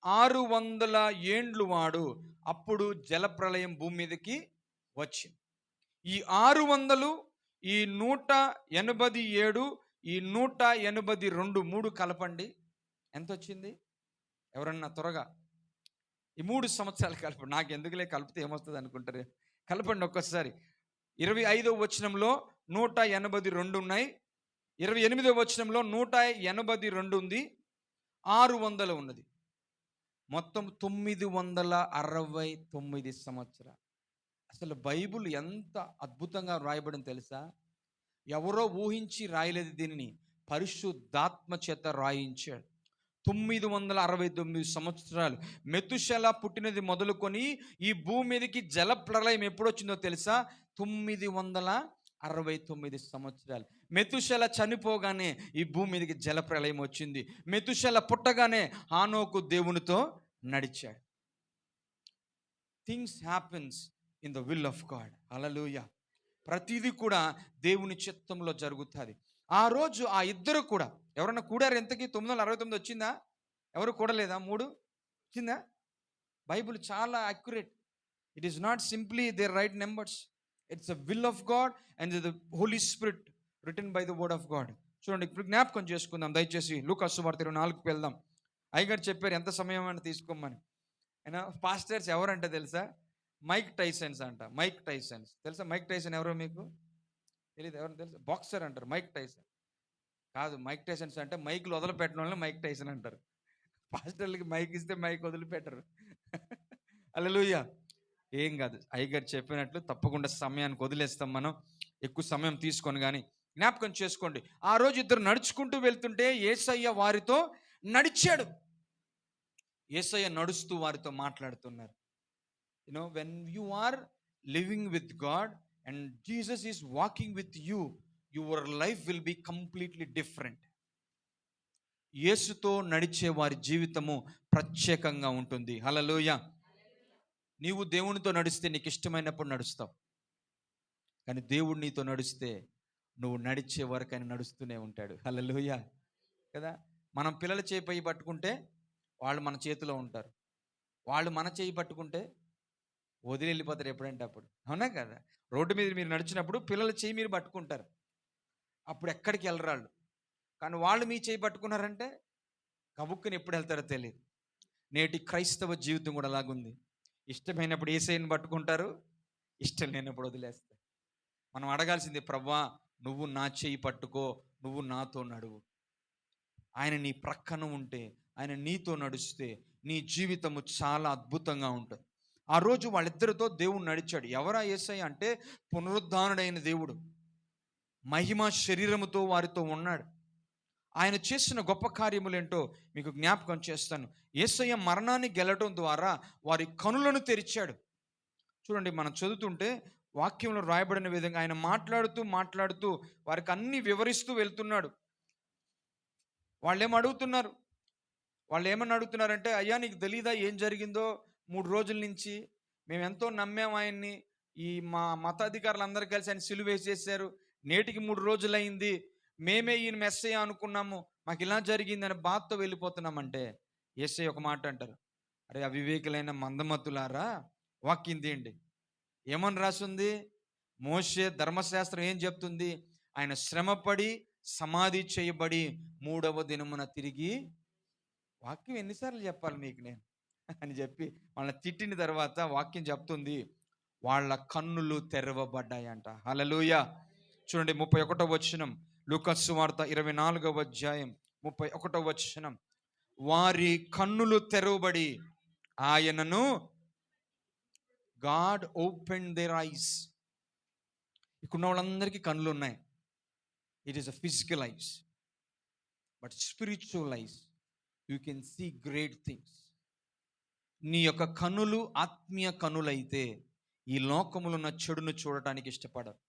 600 ఏండ్లు వాడు, అప్పుడు జలప్రళయం భూమి మీదకి వచ్చింది. ఈ 600, ఈ 187, ఈ 182 3 కలపండి, ఎంత వచ్చింది? ఎవరన్నా త్వరగా ఈ 3 సంవత్సరాలు కలపండి. నాకు ఎందుకులే, కలిపితే ఏమొస్తుంది అనుకుంటారు. కలపండి ఒక్కసారి. 25వ వచనంలో 182 ఉన్నాయి, 28వ వచనంలో 182 ఉంది, 600 ఉన్నది. మొత్తం 969 సంవత్సరాలు. అసలు బైబిల్ ఎంత అద్భుతంగా రాయబడింది తెలుసా? ఎవరో ఊహించి రాయలేదు దీనిని, పరిశుద్ధాత్మ చేత రాయించాడు. 969 సంవత్సరాలు. మెతుషెల పుట్టినది మొదలుకొని ఈ భూమి మీదకి జల ప్రళయం ఎప్పుడు వచ్చిందో తెలుసా? 969 సంవత్సరాలు. మెతుషెల చనిపోగానే ఈ భూమి మీదకి జల ప్రళయం వచ్చింది. మెతుషెల పుట్టగానే హానోకు దేవునితో నడిచాడు. Things happens in the will of God. Hallelujah. ప్రతిదీ కూడా దేవుని చిత్తంలో జరుగుతుంది. ఆ రోజు ఆ ఇద్దరు కూడా, ఎవరన్నా కూడారు? ఎంతకి? 969 వచ్చిందా? ఎవరు కూడలేదా? 3 వచ్చిందా? బైబిల్ చాలా accurate. It is not simply their right numbers. It's the will of God and the Holy Spirit written by the word of God. చూడండి, ఇప్పుడు జ్ఞాపకం చేసుకుందాం దయచేసి. లూకా సువార్త 24కి వెళ్దాం. అయ్యగారు చెప్పారు ఎంత సమయం అని తీసుకోమని. అయినా పాస్టర్స్ ఎవరంటే తెలుసా? మైక్ టైసన్స్ అంట. మైక్ టైసన్స్ తెలుసా? మైక్ టైసన్ ఎవరో మీకు తెలియదు? ఎవరు తెలుసా? బాక్సర్ అంటారు మైక్ టైసన్. కాదు, మైక్ టైసన్స్ అంటే మైక్లు వదిలిపెట్టిన వాళ్ళని మైక్ టైసన్ అంటారు. పాస్టర్లకి మైక్ ఇస్తే మైక్ వదిలిపెట్టరు. హల్లెలూయా. ఏం కాదు, అయ్యగారు చెప్పినట్లు తప్పకుండా సమయానికి వదిలేస్తాం మనం, ఎక్కువ సమయం తీసుకొని. కానీ జ్ఞాపకం చేసుకోండి, ఆ రోజు ఇద్దరు నడుచుకుంటూ వెళ్తుంటే యేసయ్య వారితో నడిచాడు. యేసయ్య నడుస్తూ వారితో మాట్లాడుతున్నారు. When you are living with God and Jesus is walking with you, your life will be completely different. యేసుతో నడిచే వారి జీవితము ప్రత్యేకంగా ఉంటుంది. హల్లెలూయా. నీవు దేవునితో నడిస్తే నీకు ఇష్టమైనప్పుడు నడుస్తావు, కానీ దేవుడు నీతో నడిస్తే నువ్వు నడిచే వరకు ఆయన నడుస్తూనే ఉంటాడు. హల్లెలూయా కదా. మనం పిల్లల చేయి పట్టుకుంటే వాళ్ళు మన చేతిలో ఉంటారు, వాళ్ళు మన చేయి పట్టుకుంటే వదిలి వెళ్ళిపోతారు ఎప్పుడంటే అప్పుడు. అవునా కదా? రోడ్డు మీద మీరు నడిచినప్పుడు పిల్లల చేయి మీరు పట్టుకుంటారు, అప్పుడు ఎక్కడికి వెళ్ళరాళ్ళు. కానీ వాళ్ళు మీ చేయి పట్టుకున్నారంటే కబుక్కుని ఎప్పుడు వెళ్తారో తెలియదు. నేటి క్రైస్తవ జీవితం కూడా అలాగుంది. ఇష్టమైనప్పుడు యేసయ్యని పట్టుకుంటారు, ఇష్టం లేనప్పుడు వదిలేస్తారు. మనం అడగాల్సింది, ప్రభువా నువ్వు నా చేయి పట్టుకో, నువ్వు నాతో నడువు. ఆయన నీ ప్రక్కన ఉంటే, ఆయన నీతో నడుస్తే నీ జీవితము చాలా అద్భుతంగా ఉంటుంది. ఆ రోజు వాళ్ళిద్దరితో దేవుడు నడిచాడు. ఎవరా యేసయ్య అంటే పునరుద్ధానుడైన దేవుడు, మహిమ శరీరముతో వారితో ఉన్నాడు. ఆయన చేసిన గొప్ప కార్యములేంటో మీకు జ్ఞాపకం చేస్తాను. యేసయ్య మరణాన్ని గెలవడం ద్వారా వారి కనులను తెరిచాడు. చూడండి, మనం చదువుతుంటే వాక్యంలో రాయబడిన విధంగా ఆయన మాట్లాడుతూ వారికి అన్ని వివరిస్తూ వెళ్తున్నాడు. వాళ్ళు ఏమని అడుగుతున్నారంటే, అయ్యా నీకు తెలీదా ఏం జరిగిందో? 3 రోజుల నుంచి మేము ఎంతో నమ్మాము ఆయన్ని, ఈ మా మతాధికారులు అందరూ కలిసి ఆయన సిలువ వేసేసారు, నేటికి 3 రోజులైంది, మేమే ఈయన మెస్సయ్య అనుకున్నాము, మాకు ఇలా జరిగిందని బాధతో వెళ్ళిపోతున్నామంటే యేసయ్య ఒక మాట అంటారు, అరే అవివేకులైన మందమతులారా, వాక్యం తీయండి. ఏమని రాసింది? మోషే ధర్మశాస్త్రం ఏం చెప్తుంది? ఆయన శ్రమపడి సమాధి చేయబడి 3వ దినమున తిరిగి, వాక్యం ఎన్నిసార్లు చెప్పాలి మీకు నేను అని చెప్పి వాళ్ళని తిట్టిన తర్వాత వాక్యం చెప్తుంది, వాళ్ళ కన్నులు తెరవబడ్డాయంట. హల్లెలూయా. చూడండి 31వ వచనం, లూకా సువార్త 24వ అధ్యాయం 31వ వచనం. వారి కన్నులు తెరవబడి ఆయనను, గాడ్ ఓపెన్ దేర్ ఐస్. ఇక్కడున్న వాళ్ళందరికీ కన్నులు ఉన్నాయి. It is a physical eyes, but spiritual eyes you can see great things. నీ యొక్క కన్నులు ఆత్మీయ కన్నులైతే ఈ లోకములో ఉన్న చెడును చూడటానికి ఇష్టపడరు.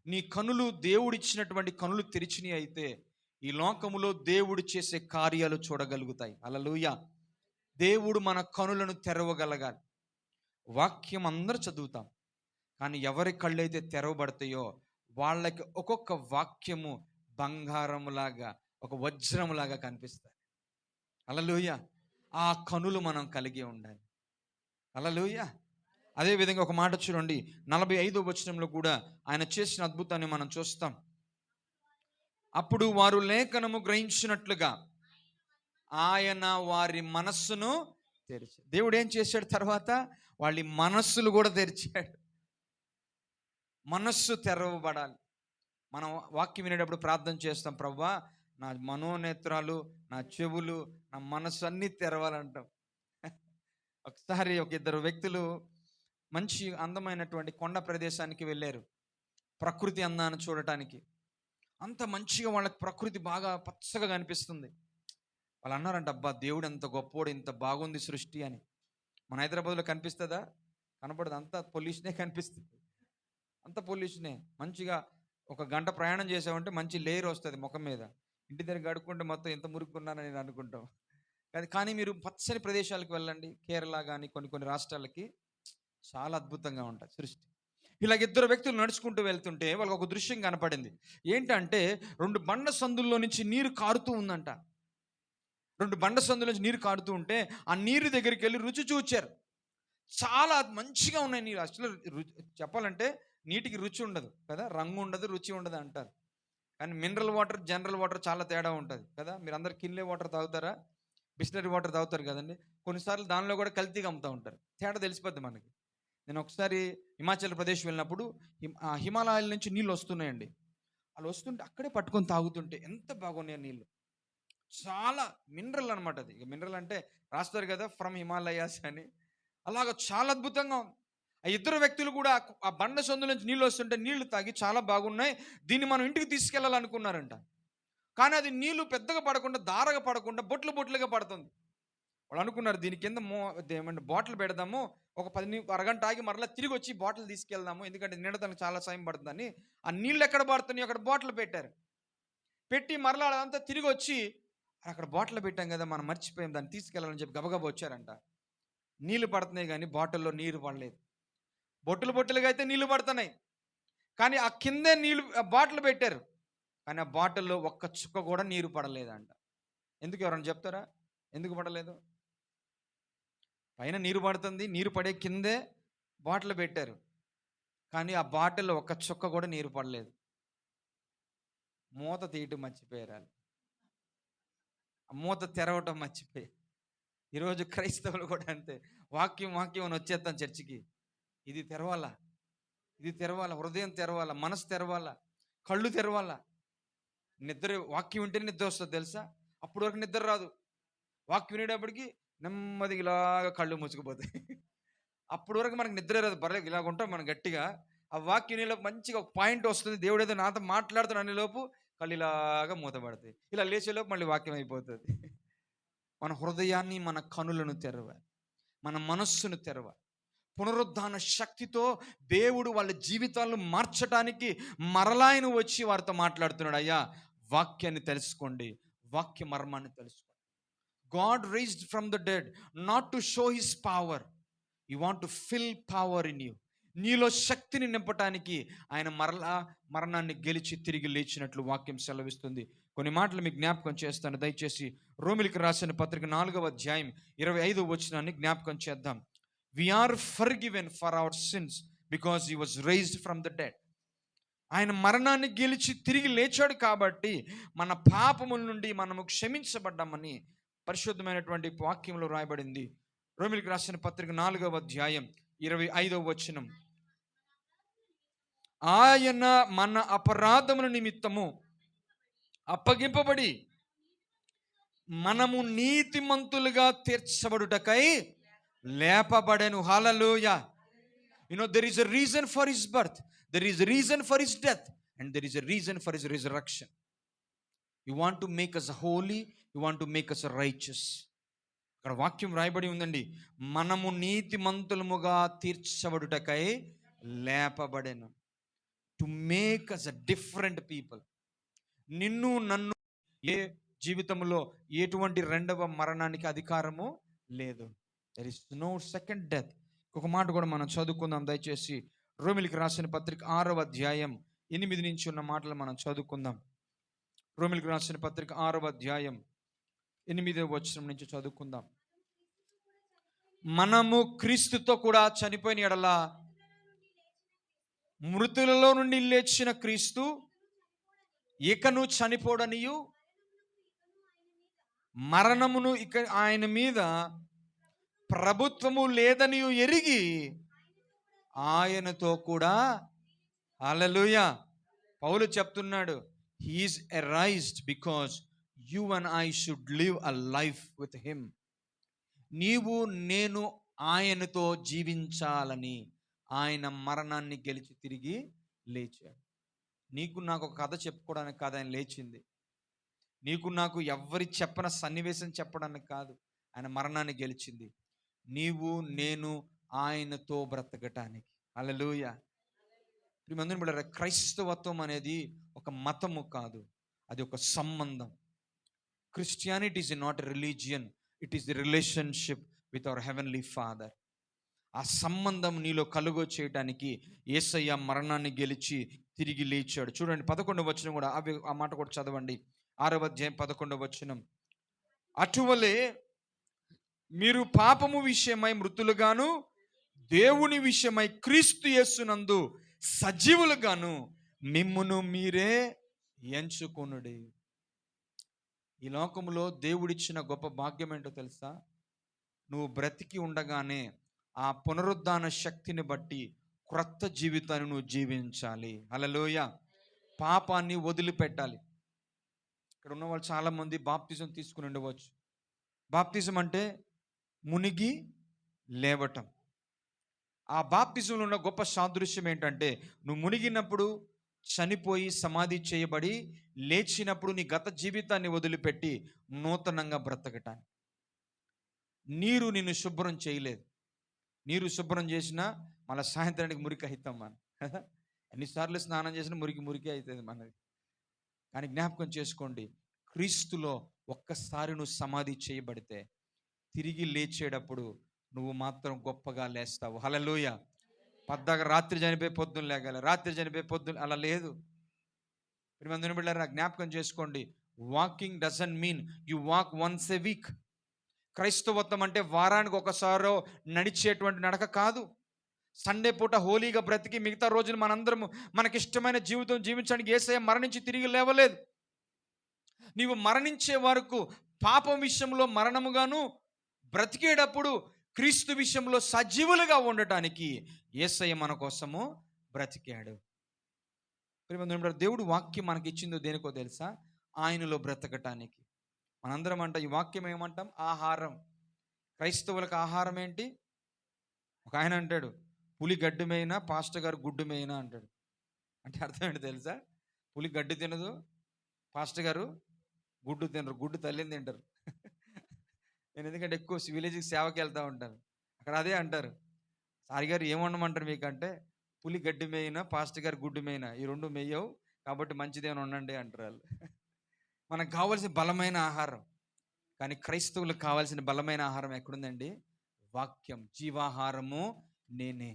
నీ కన్నులు దేవుడిచ్చినటువంటి కన్నులు తెరిచినవి అయితే ఈ లోకములో దేవుడు చేసే కార్యాలు చూడగలుగుతాయి. హల్లెలూయా. దేవుడు మన కనులను తెరవగలగాలి. వాక్యం అందరూ చదువుతాం, కానీ ఎవరి కళ్ళైతే తెరవబడతాయో వాళ్ళకి ఒక్కొక్క వాక్యము బంగారములాగా, ఒక వజ్రములాగా కనిపిస్తాయి. హల్లెలూయా. ఆ కనులు మనం కలిగి ఉండాలి. హల్లెలూయా. అదేవిధంగా ఒక మాట చూడండి, 45వ వచనంలో కూడా ఆయన చేసిన అద్భుతాన్ని మనం చూస్తాం. అప్పుడు వారు లేఖనము గ్రహించినట్లుగా ఆయన వారి మనస్సును తెరిచాడు. దేవుడు ఏం చేశాడు తర్వాత? వాళ్ళ మనస్సులు కూడా తెరిచాడు. మనస్సు తెరవబడాలి. మనం వాక్యం వినేటప్పుడు ప్రార్థన చేస్తాం, ప్రభువా నా మనోనేత్రాలు, నా చెవులు, నా మనస్సు అన్నీ తెరవాలంటాం. ఒకసారి ఒక ఇద్దరు వ్యక్తులు మంచి అందమైనటువంటి కొండ ప్రదేశానికి వెళ్ళారు, ప్రకృతి అందాన్ని చూడటానికి. అంత మంచిగా వాళ్ళకి ప్రకృతి బాగా పచ్చగా కనిపిస్తుంది. వాళ్ళు అన్నారంట, అబ్బా దేవుడు ఎంత గొప్పోడు, ఇంత బాగుంది సృష్టి అని. మన హైదరాబాద్లో కనిపిస్తుందా? కనపడదు. అంత పొల్యూషనే కనిపిస్తుంది, అంత పొల్యూషనే. మంచిగా ఒక గంట ప్రయాణం చేసామంటే మంచి లేయర్ వస్తుంది ముఖం మీద. ఇంటి దగ్గర గడుక్కుంటే మొత్తం ఎంత మురుక్కున్నానని నేను అనుకుంటాం. కానీ మీరు పచ్చని ప్రదేశాలకు వెళ్ళండి, కేరళ కానీ కొన్ని రాష్ట్రాలకి, చాలా అద్భుతంగా ఉంటుంది సృష్టి. ఇలాగ ఇద్దరు వ్యక్తులు నడుచుకుంటూ వెళ్తుంటే వాళ్ళకి ఒక దృశ్యం కనపడింది. ఏంటంటే 2 బండ సందుల్లో నుంచి నీరు కారుతూ ఉందంట. 2 బండ సందుల నుంచి నీరు కారుతూ ఉంటే ఆ నీరు దగ్గరికి వెళ్ళి రుచి చూచారు. చాలా మంచిగా ఉన్నాయి నీరు. అసలు చెప్పాలంటే నీటికి రుచి ఉండదు కదా, రంగు ఉండదు, రుచి ఉండదు అంటారు. కానీ మినరల్ వాటర్, జనరల్ వాటర్ చాలా తేడా ఉంటుంది కదా. మీరు అందరు కిన్లే వాటర్ తాగుతారా? బిస్లరీ వాటర్ తాగుతారు కదండి. కొన్నిసార్లు దానిలో కూడా కల్తీగా అమ్ముతూ ఉంటారు. తేడా తెలిసిపోద్ది మనకి. నేను ఒకసారి హిమాచల్ ప్రదేశ్ వెళ్ళినప్పుడు హిమాలయాల నుంచి నీళ్ళు వస్తున్నాయండి. అలా వస్తుంటే అక్కడే పట్టుకొని తాగుతుంటే ఎంత బాగున్నాయి నీళ్ళు. చాలా మినరల్ అనమాట. అది మినరల్ అంటే రాస్తారు కదా, ఫ్రమ్ హిమాలయాస్ అని. అలాగ చాలా అద్భుతంగా ఉంది. ఆ ఇద్దరు వ్యక్తులు కూడా ఆ బండ సందు నుంచి నీళ్ళు వస్తుంటే నీళ్లు తాగి చాలా బాగున్నాయి, దీన్ని మనం ఇంటికి తీసుకెళ్ళాలనుకున్నారంట. కానీ అది నీళ్లు పెద్దగా పడకుండా, దారగా పడకుండా బొట్లుగా పడుతుంది. వాళ్ళు అనుకున్నారు, దీని కింద ఏమంటే బాటిల్ పెడదాము, ఒక అరగంట ఆగి మరలా తిరిగి వచ్చి బాటిల్ తీసుకెళ్దాము, ఎందుకంటే నిండటానికి చాలా సమయం పడుతుందని. ఆ నీళ్ళు ఎక్కడ పడుతున్నాయి అక్కడ బాటిల్ పెట్టారు. పెట్టి మరలా అదంతా తిరిగి వచ్చి, అక్కడ బాటిల్ పెట్టాం కదా మనం మర్చిపోయాం, దాన్ని తీసుకెళ్ళాలని చెప్పి గబగబా వచ్చారంట. నీళ్లు పడుతున్నాయి కానీ బాటిల్లో నీరు పడలేదు. బొట్టులుగా అయితే నీళ్లు పడుతున్నాయి, కానీ ఆ కిందే నీళ్ళు బాటిల్ పెట్టారు, కానీ ఆ బాటిల్లో ఒక్క చుక్క కూడా నీరు పడలేదంట. ఎందుకు? ఎవరైనా చెప్తారా ఎందుకు పడలేదు? పైన నీరు పడుతుంది, నీరు పడే కిందే బాటిల్ పెట్టారు, కానీ ఆ బాటిల్లో ఒక్క చుక్క కూడా నీరు పడలేదు. మూత తీయటం మర్చిపోయారు, ఆ మూత తెరవటం మర్చిపోయారు. ఈరోజు క్రైస్తవులు కూడా అంతే. వాక్యం అని వచ్చేస్తాం చర్చికి. ఇది తెరవాలా, హృదయం తెరవాలా, మనసు తెరవాలా, కళ్ళు తెరవాలా. వాక్యం వింటేనే నిద్ర వస్తుంది తెలుసా. అప్పటి వరకు నిద్ర రాదు. వాక్యం వినేటప్పటికి నెమ్మదిగా ఇలాగా కళ్ళు మూసుకుపోతాయి. అప్పటి వరకు మనకు నిద్ర రాదు. పర్లేదు ఇలాగ ఉంటాం మనం గట్టిగా. ఆ వాక్యం వినేలోపు మంచిగా ఒక పాయింట్ వస్తుంది, దేవుడు ఏదో నాతో మాట్లాడుతాడు అనేలోపు కళ్ళు ఇలాగా మూతపడతాయి. ఇలా లేచేలోపు మళ్ళీ వాక్యం అయిపోతుంది. మన హృదయాన్ని, మన కనులను తెరవాలి, మన మనస్సును తెరవాలి. పునరుద్ధాన శక్తితో దేవుడు వాళ్ళ జీవితాలను మార్చడానికి మరలా ఆయన వచ్చి వారితో మాట్లాడుతున్నాడు. అయ్యా వాక్యాన్ని తెలుసుకోండి, వాక్య మర్మాన్ని తెలుసుకోండి. God raised from the dead not to show his power. He want to fill power in you. నీలో శక్తిని నింపటానికి ఆయన మరణాన్ని గెలిచి తిరిగి లేచినట్లు వాక్యం సెలవిస్తుంది. కొన్ని మాటలు మీకు జ్ఞాపకం చేస్తాను. దయచేసి రోమిలికి రాసిన పత్రిక 4వ అధ్యాయం 25వ వచనాన్ని జ్ఞాపకం చేద్దాం. We are forgiven for our sins because he was raised from the dead. ఆయన మరణాన్ని గెలిచి తిరిగి లేచాడు కాబట్టి మన పాపముల నుండి మనము క్షమించబడ్డామని పరిశుద్ధమైనటువంటి వాక్యంలో రాయబడింది. రోమిలికి రాసిన పత్రిక 4వ అధ్యాయం 25వ వచనం. ఆయన మన అపరాధముల నిమిత్తము అప్పగింపబడి మనము నీతిమంతులుగా తీర్చబడుటకై లేపబడెను. హల్లెలూయా. there is a reason for his birth, there is a reason for his death, and there is a reason for his resurrection. You want to make us holy, you want to make us righteous. ఇక్కడ వాక్యం రాయబడి ఉందండి, మనము నీతిమంతులముగా తీర్చబడుటకై లేపబడెను. To make us a different people. నిన్ను నన్ను ఏ జీవితంలో ఎటువంటి రెండవ మరణానికి అధికారము లేదు. there is no second death. ఒక మాట కూడా మనం చదువుకుందాం దయచేసి. రోమిలికి రాసిన పత్రిక 6వ అధ్యాయం 8 నుంచి ఉన్న మాటలు మనం చదువుకుందాం. రోమిలికి రాసిన పత్రిక 6వ అధ్యాయం 8వ వచనం నుంచి చదువుకుందాం. మనము క్రీస్తుతో కూడా చనిపోయిన ఎడల మృతులలో నుండి లేచిన క్రీస్తు ఇకను చనిపోడనియు మరణమును ఇక ఆయన మీద ప్రభుత్వము లేదనియు ఎరిగి ఆయనతో కూడా, హల్లెలూయా, పౌలు చెప్తున్నాడు, he is arised because you and I should live a life with him. నీవు నేను ఆయనతో జీవించాలని ఆయన మరణాన్ని గెలిచి తిరిగి లేచాడు. నీకు నాకు ఒక కథ చెప్పుకోవడానికి కాదు ఆయన లేచింది. నీకు నాకు ఎవరి చెప్పన సన్నివేశం చెప్పడానికి కాదు ఆయన మరణాన్ని గెలిచింది. నీవు నేను ఆయనతో బ్రతకటానికి. హల్లెలూయా. ప్రియమందుని బిడ్డలారా, క్రైస్తవత్వం అనేది ఒక మతము కాదు, అది ఒక సంబంధం. Christianity is not a religion, it is the relationship with our heavenly father. ఆ సంబంధం నీలో కలుగో చేయడానికి యేసయ్య మరణాన్ని గెలిచి తిరిగి లేచాడు. చూడండి 11వ వచనం కూడా, ఆ మాట కూడా చదవండి. 6వ అధ్యాయం 11వ వచనం. అటువలే మీరు పాపము విషయమై మృతులుగాను దేవుని విషయమై క్రీస్తు యేసునందు సజీవులుగాను మిమ్మును మీరే ఎంచుకొనుడి. ఈ లోకంలో దేవుడిచ్చిన గొప్ప భాగ్యం ఏంటో తెలుసా? నువ్వు బ్రతికి ఉండగానే ఆ పునరుద్ధాన శక్తిని బట్టి క్రొత్త జీవితాన్ని నువ్వు జీవించాలి. హల్లెలూయా. పాపాన్ని వదిలిపెట్టాలి. ఇక్కడ ఉన్న వాళ్ళు చాలామంది బాప్తిజం తీసుకుని ఉండవచ్చు. బాప్తిజం అంటే మునిగి లేవటం. ఆ బాప్తిజంలో ఉన్న గొప్ప సాదృశ్యం ఏంటంటే, నువ్వు మునిగినప్పుడు చనిపోయి సమాధి చేయబడి లేచినప్పుడు నీ గత జీవితాన్ని వదిలిపెట్టి నూతనంగా బ్రతకటానికి. నీరు నిన్ను శుభ్రం చేయలేదు. నీరు శుభ్రం చేసినా మళ్ళీ సాయంత్రానికి మురికి అవుతాం మనం. ఎన్నిసార్లు స్నానం చేసినా మురికి అవుతుంది మనది. కానీ జ్ఞాపకం చేసుకోండి, క్రీస్తులో ఒక్కసారి నువ్వు సమాధి చేయబడితే తిరిగి లేచేటప్పుడు నువ్వు మాత్రం గొప్పగా లేస్తావు. హల్లెలూయా. పద్దాక రాత్రి చనిపోయి పొద్దున్న లేగాలి, రాత్రి చనిపోయి పొద్దున్న, అలా లేదు. ప్రియమందుని బిడ్డలారా, జ్ఞాపకం చేసుకోండి, walking doesn't mean you walk once a week. క్రైస్తవత్వం అంటే వారానికి ఒకసారో నడిచేటువంటి నడక కాదు. సండే పూట హోలీగా బ్రతికి మిగతా రోజులు మనందరము మనకిష్టమైన జీవితం జీవించడానికి యేసయ్య మరణించి తిరిగి లేవలేదు. నీవు మరణించే వరకు పాపం విషయంలో మరణముగాను, బ్రతికేటప్పుడు క్రీస్తు విషయంలో సజీవులుగా ఉండటానికి యేసయ్య మన కోసము బ్రతికాడు. దేవుడు వాక్యం మనకి ఇచ్చిందో దేనికో తెలుసా? ఆయనలో బ్రతకటానికి. మనందరం అంట ఈ వాక్యం ఏమంటాం? ఆహారం. క్రైస్తవులకు ఆహారం ఏంటి? ఒక ఆయన అంటాడు, పులి గడ్డి మేయినా పాస్టర్ గారు గుడ్డు మేయినా అంటాడు. అంటే అర్థం ఏంటి తెలుసా? పులి గడ్డి తినదు, పాస్టర్ గారు గుడ్డు తినరు, గుడ్డు తల్లిని తింటారు. నేను ఎందుకంటే ఎక్కువ విలేజ్కి సేవకి వెళ్తూ ఉంటాను, అక్కడ అదే అంటారు. సారి గారు ఏం వండమంటారు మీకంటే, పులి గడ్డి మేయినా పాస్టర్ గారు గుడ్డు మేయినా, ఈ రెండు మేయవు కాబట్టి మంచిదేమని ఉండండి అంటారు వాళ్ళు. మనకు కావాల్సిన బలమైన ఆహారం. కానీ క్రైస్తవులకు కావాల్సిన బలమైన ఆహారం ఎక్కడుందండి? వాక్యం. జీవాహారము నేనే.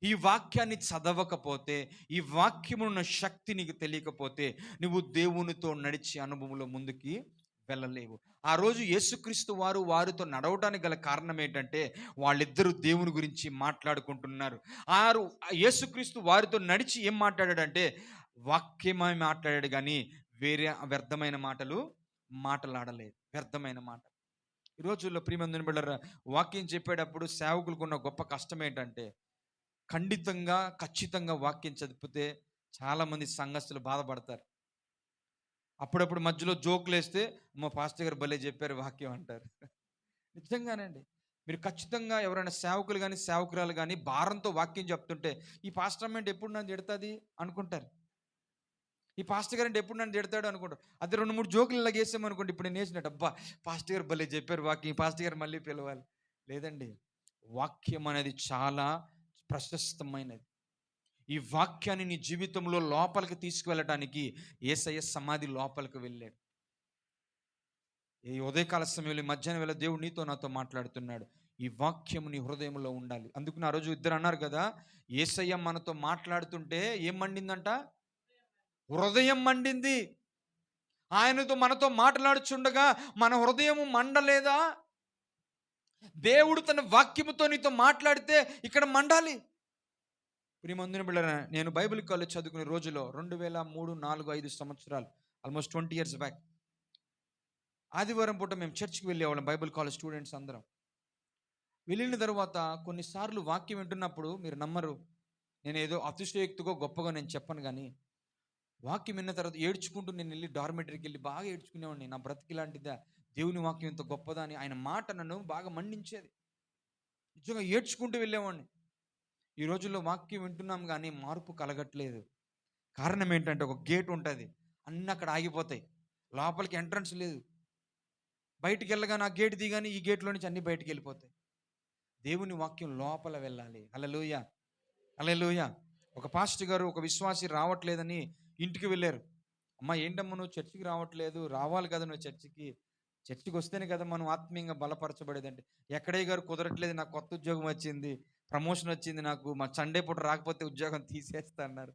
ఈ వాక్యాన్ని చదవకపోతే, ఈ వాక్యమున్న శక్తి నీకు తెలియకపోతే నువ్వు దేవునితో నడిచి అనుభవంలో ముందుకి వెళ్ళలేవు. ఆ రోజు యేసుక్రీస్తు వారు వారితో నడవడానికి గల కారణం ఏంటంటే వాళ్ళిద్దరూ దేవుని గురించి మాట్లాడుకుంటున్నారు. ఆరు యేసుక్రీస్తు వారితో నడిచి ఏం మాట్లాడాడంటే వాక్యమై మాట్లాడాడు కానీ వేరే వ్యర్థమైన మాటలు మాటలాడలేదు. వ్యర్థమైన మాట. ఈ రోజుల్లో ప్రియమందుని బిడ్డలారా, వాక్యం చెప్పేటప్పుడు సేవకులకు ఉన్న గొప్ప కష్టం ఏంటంటే ఖచ్చితంగా వాక్యం చదివితే చాలామంది సంఘస్థులు బాధపడతారు. అప్పుడప్పుడు మధ్యలో జోకులు వేస్తే మా పాస్టర్ గారు భలే చెప్పారు వాక్యం అంటారు. నిజంగానండి. మీరు ఖచ్చితంగా ఎవరైనా సేవకులు కానీ సేవకురాలు కానీ భారంతో వాక్యం చెప్తుంటే ఈ పాస్టర్ అమ్మ అంటే ఎప్పుడు నన్ను తిడుతుంది అనుకుంటారు. ఈ పాస్టర్ గారు అంటే ఎప్పుడు నన్ను తిడతాడు అనుకుంటారు. అది 2-3 జోకులు ఇలా వేసామనుకోండి, ఇప్పుడు నేను వేసినట్టు అబ్బా పాస్టర్ గారు భలే చెప్పారు వాక్యం, ఈ పాస్టర్ గారు మళ్ళీ పిలవాలి. లేదండి, వాక్యం అనేది చాలా ప్రశస్తమైనది. ఈ వాక్యాన్ని నీ జీవితంలో లోపలికి తీసుకువెళ్ళటానికి యేసయ్య సమాధి లోపలికి వెళ్ళాడు. ఈ ఉదయకాల సమయంలో మధ్యాహ్నం వేళ దేవుడు నీతో నాతో మాట్లాడుతున్నాడు. ఈ వాక్యం నీ హృదయంలో ఉండాలి. అందుకు ఆ రోజు ఇద్దరు అన్నారు కదా, యేసయ్య మనతో మాట్లాడుతుంటే ఏం మండిందంట? హృదయం మండింది. ఆయనతో మనతో మాట్లాడుచుండగా మన హృదయం మండలేదా? దేవుడు తన వాక్యముతో నీతో మాట్లాడితే ఇక్కడ మండాలి. ప్రియమందుని బిడ్డలారా, నేను బైబిల్ కాలేజ్ చదువుకునే రోజులో 2003, 4, 5 సంవత్సరాలు, ఆల్మోస్ట్ 20 years బ్యాక్, ఆదివారం పూట మేము చర్చ్కి వెళ్ళేవాళ్ళం బైబిల్ కాలేజ్ స్టూడెంట్స్ అందరం. వెళ్ళిన తర్వాత కొన్నిసార్లు వాక్యం వింటున్నప్పుడు మీరు నమ్మరు, నేను ఏదో అతిశయోక్తిగా గొప్పగా నేను చెప్పను, కానీ వాక్యం విన్న తర్వాత ఏడ్చుకుంటూ నేను వెళ్ళి డార్మెటరీకి వెళ్ళి బాగా ఏడ్చుకునేవాడిని. నా బ్రతికి లాంటిదా, దేవుని వాక్యం ఇంత గొప్పదా అని ఆయన మాట నన్ను బాగా మండించేది. నిజంగా ఏడ్చుకుంటూ వెళ్ళేవాడిని. ఈ రోజుల్లో వాక్యం వింటున్నాం కానీ మార్పు కలగట్లేదు. కారణం ఏంటంటే ఒక గేట్ ఉంటుంది, అన్నీ అక్కడ ఆగిపోతాయి, లోపలికి ఎంట్రన్స్ లేదు. బయటికి వెళ్ళగానే ఆ గేట్ దిగానే ఈ గేట్లో నుంచి అన్నీ బయటికి వెళ్ళిపోతాయి. దేవుని వాక్యం లోపల వెళ్ళాలి. హల్లెలూయా, హల్లెలూయా. ఒక పాస్టర్ గారు ఒక విశ్వాసి రావట్లేదని ఇంటికి వెళ్ళారు. అమ్మ ఏంటమ్మా నువ్వు చర్చికి రావట్లేదు, రావాలి కదా నువ్వు చర్చికి వస్తేనే కదా మనం ఆత్మీయంగా బలపరచబడేదంటే, ఎక్కడే గారు కుదరట్లేదు, నాకు కొత్త ఉద్యోగం వచ్చింది, ప్రమోషన్ వచ్చింది, నాకు మా సండే పూట రాకపోతే ఉద్యోగం తీసేస్తా అన్నారు.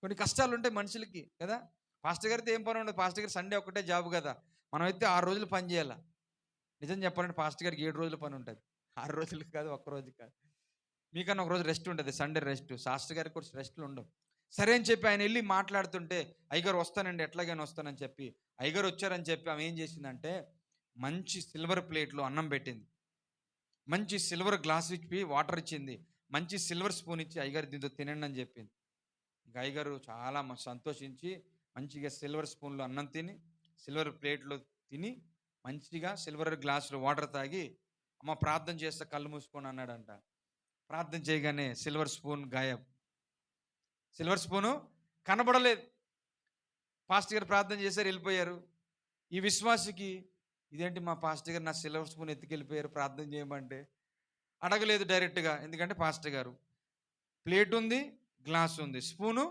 కొన్ని కష్టాలు ఉంటాయి మనుషులకి కదా. పాస్టర్ గారితో ఏం పని ఉండదు, పాస్టర్ గారు సండే ఒకటే జాబ్ కదా, మనం అయితే 6 రోజులు పని చేయాలి. నిజం చెప్పాలంటే పాస్టర్ గారికి 7 రోజులు పని ఉంటుంది, 6 రోజులు కాదు, ఒక్క రోజు కాదు. మీకన్నా ఒక రోజు రెస్ట్ ఉంటుంది, సండే రెస్ట్. శాస్త్రి గారికి కూడా రెస్ట్లు ఉండవు. సరే అని చెప్పి ఆయన వెళ్ళి మాట్లాడుతుంటే, అయ్యగారు వస్తానండి ఎట్లాగైనా వస్తానని చెప్పి, అయ్యగారు వచ్చారని చెప్పి ఆమె ఏం చేసిందంటే మంచి సిల్వర్ ప్లేట్లో అన్నం పెట్టింది, మంచి సిల్వర్ గ్లాస్ ఇచ్చి వాటర్ ఇచ్చింది, మంచి సిల్వర్ స్పూన్ ఇచ్చి అయ్యగారు దీంతో తినండి అని చెప్పింది. ఇంకా అయ్యగారు చాలా సంతోషించి మంచిగా సిల్వర్ స్పూన్లో అన్నం తిని, సిల్వర్ ప్లేట్లో తిని, మంచిగా సిల్వర్ గ్లాసులో వాటర్ తాగి, అమ్మ ప్రార్థన చేస్తే కళ్ళు మూసుకొని అన్నాడంట. ప్రార్థన చేయగానే సిల్వర్ స్పూన్ గాయబ్, సిల్వర్ స్పూను కనబడలేదు. పాస్టర్ గారు ప్రార్థన చేశారు, వెళ్ళిపోయారు. ఈ విశ్వాసికి ఇదేంటి మా పాస్టర్ గారు నా సిల్వర్ స్పూన్ ఎత్తుకెళ్ళిపోయారు ప్రార్థన చేయమంటే, అడగలేదు డైరెక్ట్గా, ఎందుకంటే పాస్టర్ గారు ప్లేట్ ఉంది, గ్లాస్ ఉంది, స్పూను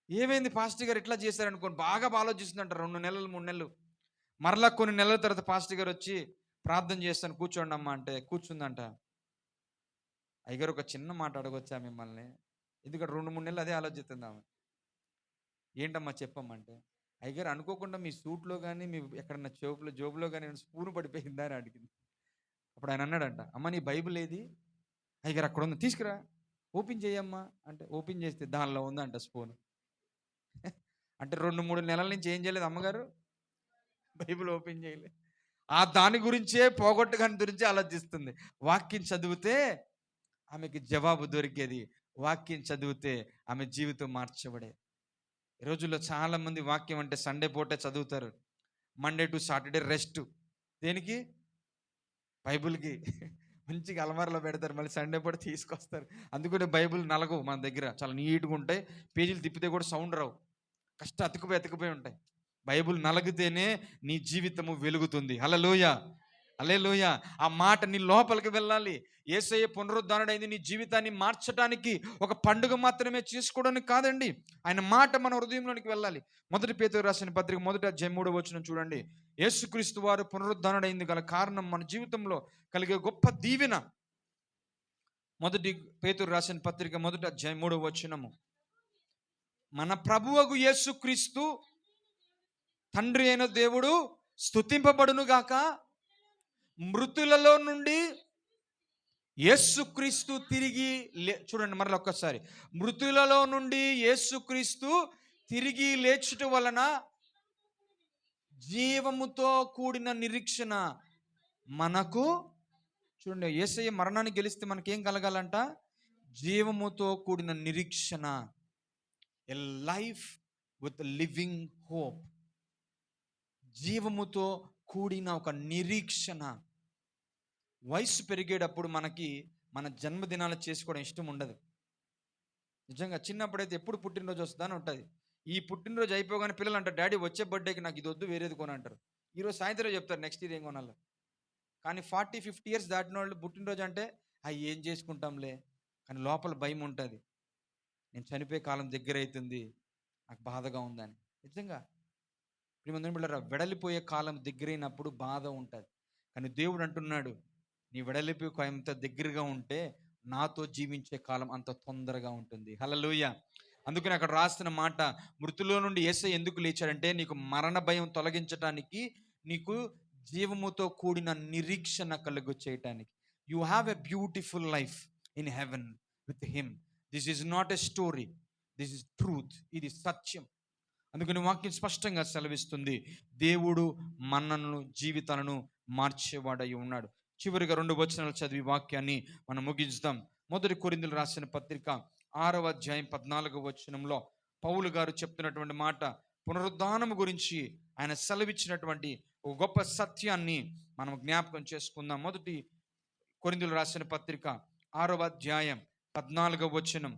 ఏమైంది పాస్టర్ గారు ఇట్లా చేశారనుకోని బాగా ఆలోచిస్తుందంట. 2 నెలలు 3 నెలలు, మరలా కొన్ని నెలల తర్వాత పాస్టర్ గారు వచ్చి ప్రార్థన చేస్తాను కూర్చోండి అమ్మా అంటే కూర్చుందంట. అయ్యగారు ఒక చిన్న మాట అడగొచ్చా మిమ్మల్ని, ఎందుకంటే 2-3 నెలలు అదే ఆలోచిస్తుంది ఆమె. ఏంటమ్మా చెప్పమ్మంటే, అయ్యగారు అనుకోకుండా మీ సూట్లో కానీ మీ ఎక్కడన్నా జోబులో కానీ స్పూన్ పడిపోయిందా అని అడిగింది. అప్పుడు ఆయన అన్నాడంట, అమ్మ నీ బైబిల్ ఏది? అయ్యగారు అక్కడ ఉంది, తీసుకురా, ఓపెన్ చేయమ్మా అంటే ఓపెన్ చేస్తే దానిలో ఉందంట స్పూన్. అంటే 2-3 నెలల నుంచి ఏం చేయలేదు అమ్మగారు, బైబిల్ ఓపెన్ చేయలేదు. ఆ దాని గురించే పోగొట్టగాని గురించే ఆలోచిస్తుంది. వాక్యం చదివితే ఆమెకి జవాబు దొరికేది, వాక్యం చదివితే ఆమె జీవితం మార్చబడే. ఈ రోజుల్లో చాలామంది వాక్యం అంటే సండే పూటే చదువుతారు, మండే టు సాటర్డే రెస్ట్. దేనికి? బైబిల్కి. మంచిగా అలమారలో పెడతారు, మళ్ళీ సండే పూట తీసుకొస్తారు. అందుకనే బైబిల్ నలగవు మన దగ్గర, చాలా నీట్గా ఉంటాయి, పేజీలు తిప్పితే కూడా సౌండ్ రావు, అతుకుపోయి ఉంటాయి. బైబిల్ నలిగితేనే నీ జీవితము వెలుగుతుంది. హల్లెలూయా, హల్లెలూయా. ఆ మాట నీ లోపలికి వెళ్ళాలి. యేసయ్య పునరుద్ధానుడైంది నీ జీవితాన్ని మార్చడానికి, ఒక పండుగ మాత్రమే చేసుకోవడానికి కాదండి. ఆయన మాట మన హృదయంలోనికి వెళ్ళాలి. 1 పేతురు రాసిన పత్రిక 1వ అధ్యాయం 3వ వచనం చూడండి. యేసుక్రీస్తు వారు పునరుద్ధానుడైంది గల కారణం మన జీవితంలో కలిగే గొప్ప దీవెన. 1 పేతురు రాసిన పత్రిక 1వ అధ్యాయం 3వ వచనము, మన ప్రభువగు యేసుక్రీస్తు తండ్రి అయిన దేవుడు స్తుతింపబడును గాక. మృతులలో నుండి యేసుక్రీస్తు తిరిగి చూడండి మరలా ఒక్కసారి, మృతులలో నుండి యేసుక్రీస్తు తిరిగి లేచుట వలన జీవముతో కూడిన నిరీక్షణ మనకు. చూడండి, యేసయ్య మరణాన్ని గెలిస్తే మనకేం కలగాలంట? జీవముతో కూడిన నిరీక్షణ. A life with living hope. జీవముతో కూడిన ఒక నిరీక్షణ. వయసు పెరిగేటప్పుడు మనకి మన జన్మదినాలు చేసుకోవడం ఇష్టం ఉండదు. నిజంగా చిన్నప్పుడైతే ఎప్పుడు పుట్టినరోజు వస్తుందని ఉంటుంది. ఈ పుట్టినరోజు అయిపోగానే పిల్లలు అంటారు, డాడీ వచ్చే బర్త్డేకి నాకు ఇది వద్దు, వేరేది కొని అంటారు. ఈరోజు సాయంత్రం చెప్తారు నెక్స్ట్ ఇయర్ ఏం కొనాలి. కానీ 40-50 ఇయర్స్ దాటిన వాళ్ళు పుట్టినరోజు అంటే అవి ఏం చేసుకుంటాంలే, కానీ లోపల భయం ఉంటుంది, నేను చనిపోయే కాలం దగ్గర అవుతుంది, నాకు బాధగా ఉందని. నిజంగా ప్రియమైన బిడ్డలారా, వెడలిపోయే కాలం దగ్గరైనప్పుడు బాధ ఉంటుంది. కానీ దేవుడు అంటున్నాడు, నీ వెడలిపోయే ఎంత దగ్గరగా ఉంటే నాతో జీవించే కాలం అంత తొందరగా ఉంటుంది. హల్లెలూయా. అందుకని అక్కడ రాసిన మాట, మృతులో నుండి యేసయ్య ఎందుకు లేచాడంటే నీకు మరణ భయం తొలగించడానికి, నీకు జీవముతో కూడిన నిరీక్షణ కలుగు చేయటానికి. You have a beautiful life in heaven with him. This is not a story, this is truth. ఇది సత్యం. అందుకని వాక్యం స్పష్టంగా సెలవిస్తుంది, దేవుడు మనను జీవితాలను మార్చేవాడై ఉన్నాడు. చివరిగా 2 వచనాలు చదివి వాక్యాన్ని మనం ముగించుదాం. 1 కొరింథీయులకు రాసిన పత్రిక 6వ అధ్యాయం 14వ వచనంలో పౌలు గారు చెప్తున్నటువంటి మాట, పునరుద్ధానము గురించి ఆయన సెలవిచ్చినటువంటి ఒక గొప్ప సత్యాన్ని మనం జ్ఞాపకం చేసుకుందాం. 1 కొరింథీయులకు రాసిన పత్రిక 6వ అధ్యాయం 14వ వచనం,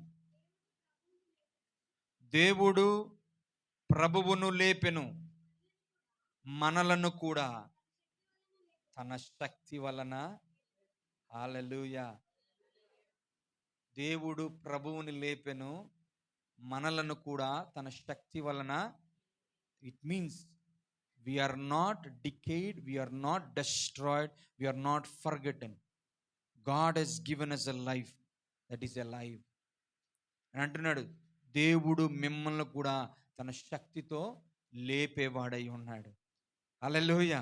దేవుడు ప్రభువును లేపెను, మనలను కూడా తన శక్తి వలన. హల్లెలూయా. దేవుడు ప్రభువుని లేపెను, మనలను కూడా తన శక్తి వలన. It means we are not decayed, we are not destroyed, we are not forgotten. God has given us a life that is alive. అని అంటున్నాడు, దేవుడు మిమ్మల్ని కూడా తన శక్తితో లేపేవాడై ఉన్నాడు. హల్లెలూయా.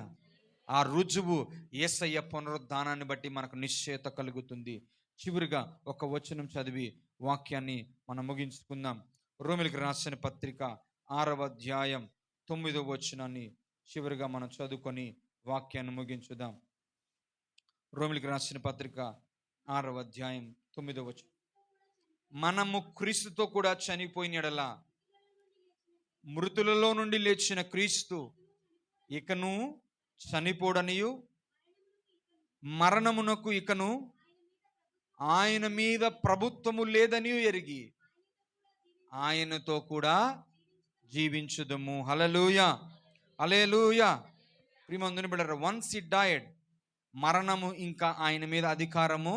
ఆ రుజువు యేసయ్య పునరుద్ధానాన్ని బట్టి మనకు నిశ్చయత కలుగుతుంది. చివరిగా ఒక వచనం చదివి వాక్యాన్ని మనం ముగించుకుందాం. రోమీయులకు రాసిన పత్రిక 6వ అధ్యాయం 9వ వచనాన్ని చివరిగా మనం చదువుకొని వాక్యాన్ని ముగించుదాం. రోమీయులకు రాసిన పత్రిక 6వ అధ్యాయం 9వ వచనం, మనము క్రీస్తుతో కూడా చనిపోయిన యెడల మృతులలో నుండి లేచిన క్రీస్తు ఇకను చనిపోడనియు, మరణమునకు ఇకను ఆయన మీద ప్రభుత్వము లేదని ఎరిగి ఆయనతో కూడా జీవించుదము. హల్లెలూయా, హల్లెలూయా. ప్రియమందుని బిడ్డలారా, వన్స్ హి డైడ్, మరణము ఇంకా ఆయన మీద అధికారము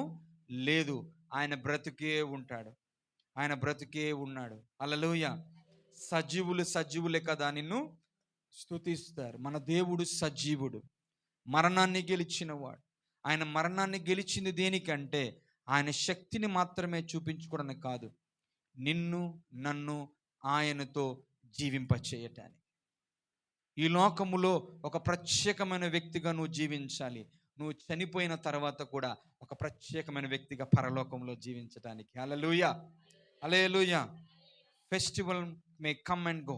లేదు. ఆయన బ్రతికే ఉంటాడు, ఆయన బ్రతికే ఉన్నాడు. హల్లెలూయా. సజీవులే కదా నిన్ను స్తుతిస్తారు. మన దేవుడు సజీవుడు, మరణాన్ని గెలిచినవాడు. ఆయన మరణాన్ని గెలిచింది దేనికంటే ఆయన శక్తిని మాత్రమే చూపించుకోవడానికి కాదు, నిన్ను నన్ను ఆయనతో జీవింపచేయటానికి. ఈ లోకములో ఒక ప్రత్యేకమైన వ్యక్తిగా నువ్వు జీవించాలి. నువ్వు చనిపోయిన తర్వాత కూడా ఒక ప్రత్యేకమైన వ్యక్తిగా పరలోకంలో జీవించడానికి. Hallelujah, hallelujah. Festival may come and go,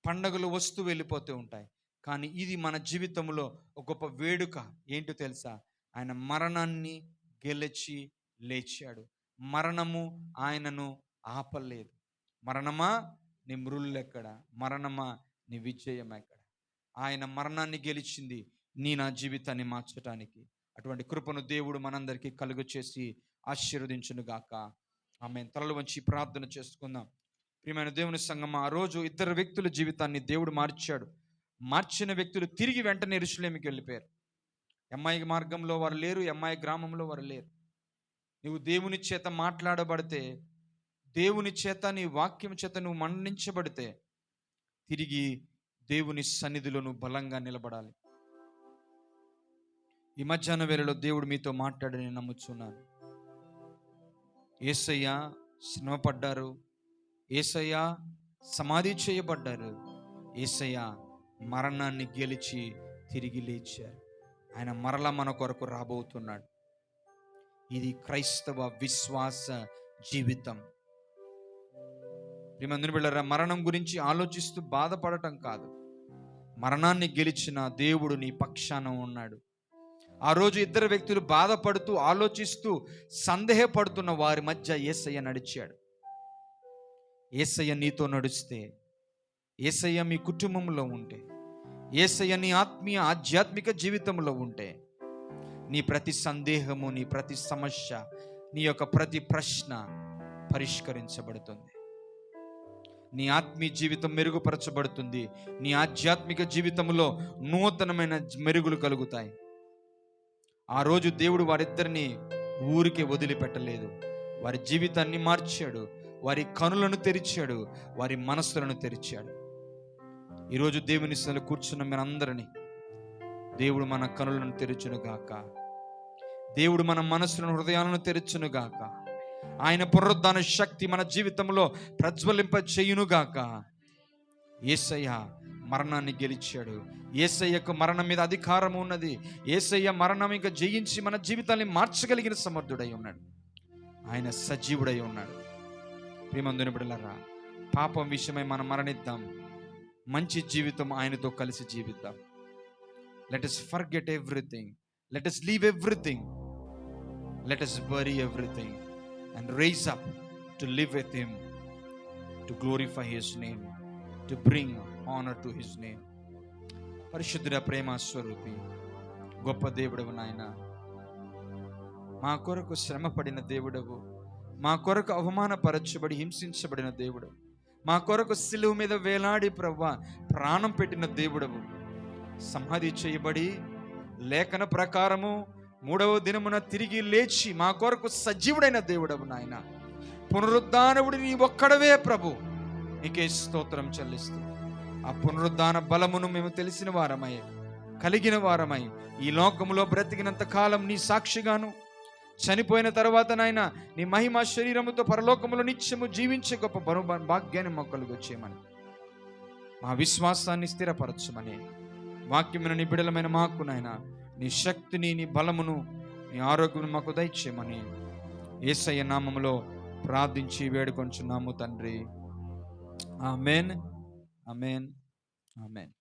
పండగలు వస్తూ వెళ్ళిపోతూ ఉంటాయి, కానీ ఇది మన జీవితంలో ఒక గొప్ప వేడుక. ఏంటో తెలుసా? ఆయన మరణాన్ని గెలిచి లేచాడు. మరణము ఆయనను ఆపలేదు. మరణమా నీ మృల్లెక్కడ, మరణమా నీ విజయం ఎక్కడ? ఆయన మరణాన్ని గెలిచింది నా జీవితాన్ని మార్చడానికి. అటువంటి కృపను దేవుడు మనందరికీ కలుగు చేసి ఆశీర్వదించును గాక. ఆమేన్. తలలు వంచి ప్రార్థన చేసుకుందాం. ప్రియమైన దేవుని సంగమా, ఆ రోజు 2 వ్యక్తుల జీవితాన్ని దేవుడు మార్చాడు. మార్చిన వ్యక్తులు తిరిగి వెంటనే యెరూషలేముకి వెళ్ళిపోయారు. ఎమ్మాయి మార్గంలో వారు లేరు, ఎమ్మాయి గ్రామంలో వారు లేరు. నువ్వు దేవుని చేత మాట్లాడబడితే, దేవుని చేత నీ వాక్యం చేత నువ్వు మండించబడితే, తిరిగి దేవుని సన్నిధిలో నువ్వు బలంగా నిలబడాలి. ఈ మధ్యాహ్న వేళలో దేవుడు మీతో మాట్లాడని నమ్ముచున్నాను. యేసయ్య శ్రమపడ్డారు, యేసయ్య సమాధి చేయబడ్డారు, యేసయ్య మరణాన్ని గెలిచి తిరిగి లేచారు. ఆయన మరలా మన కొరకు రాబోతున్నాడు. ఇది క్రైస్తవ విశ్వాస జీవితం. ప్రియమందుని బిడ్డలారా, మరణం గురించి ఆలోచిస్తూ బాధపడటం కాదు, మరణాన్ని గెలిచిన దేవుడు నీ పక్షాన ఉన్నాడు. ఆ రోజు ఇద్దరు వ్యక్తులు బాధపడుతూ ఆలోచిస్తూ సందేహపడుతున్న వారి మధ్య యేసయ్య నడిచాడు. యేసయ్య నీతో నడిస్తే, యేసయ్య మీ కుటుంబంలో ఉంటే, యేసయ్య నీ ఆత్మీయ ఆధ్యాత్మిక జీవితంలో ఉంటే, నీ ప్రతి సందేహము, నీ ప్రతి సమస్య, నీ యొక్క ప్రతి ప్రశ్న పరిష్కరించబడుతుంది. నీ ఆత్మీయ జీవితం మెరుగుపరచబడుతుంది. నీ ఆధ్యాత్మిక జీవితంలో నూతనమైన మెరుగులు కలుగుతాయి. ఆ రోజు దేవుడు వారిద్దరిని ఊరికే వదిలిపెట్టలేదు. వారి జీవితాన్ని మార్చాడు, వారి కనులను తెరిచాడు, వారి మనస్సులను తెరిచాడు. ఈరోజు దేవుని సన్నిధిలో కూర్చున్న మీరందరినీ దేవుడు మన కనులను తెరుచునుగాక. దేవుడు మన మనస్సులను, హృదయాలను తెరుచునుగాక. ఆయన పునరుద్ధాన శక్తి మన జీవితంలో ప్రజ్వలింప చేయునుగాక. యేసయ్య మరణాన్ని గెలిచాడు. యేసయ్యకు మరణం మీద అధికారం ఉన్నది. యేసయ్య మరణం ఇంకా జయించి మన జీవితాన్ని మార్చగలిగిన సమర్థుడై ఉన్నాడు. ఆయన సజీవుడై ఉన్నాడు. ప్రియమందుని బిడ్డలారా, పాపం విషయమై మనం మరణిద్దాం, మంచి జీవితం ఆయనతో కలిసి జీవిద్దాం. Let us forget everything, let us leave everything, let us bury everything and raise up to live with him, to glorify his name, to bring honor to his name. పరిశుద్ధుడ, ప్రేమ స్వరూపి, గొప్ప దేవుడవు నాయన, మా కొరకు శ్రమ పడిన దేవుడవు, మా కొరకు అవమానపరచబడి హింసించబడిన దేవుడవు, మా కొరకు సిలువ మీద వేలాడి ప్రభువా ప్రాణం పెట్టిన దేవుడవు, సమాధి చేయబడి లేఖన ప్రకారము 3వ దినమున తిరిగి లేచి మా కొరకు సజీవుడైన దేవుడవు నాయన. పునరుద్ధానవుడు నీ ఒక్కడవే ప్రభు. నీకే స్తోత్రం చెల్లిస్తూ ఆ పునరుద్ధాన బలమును మేము తెలిసిన వారమై, కలిగిన వారమై, ఈ లోకములో బ్రతికినంత కాలం నీ సాక్షిగాను, చనిపోయిన తర్వాత నాయన నీ మహిమ శరీరముతో పరలోకములో నిత్యము జీవించే గొప్ప భాగ్యాన్ని మాకు కలుగొచ్చేయమని, మా విశ్వాసాన్ని స్థిరపరచమని, వాక్యమును నీ బిడలమైన మాకు నాయన నీ శక్తిని, నీ బలమును, నీ ఆరోగ్యమును మాకు దయచేయమని యేసయ్య నామములో ప్రార్థించి వేడుకొంచున్నాము తండ్రి. ఆమేన్, ఆమేన్, ఆమేన్.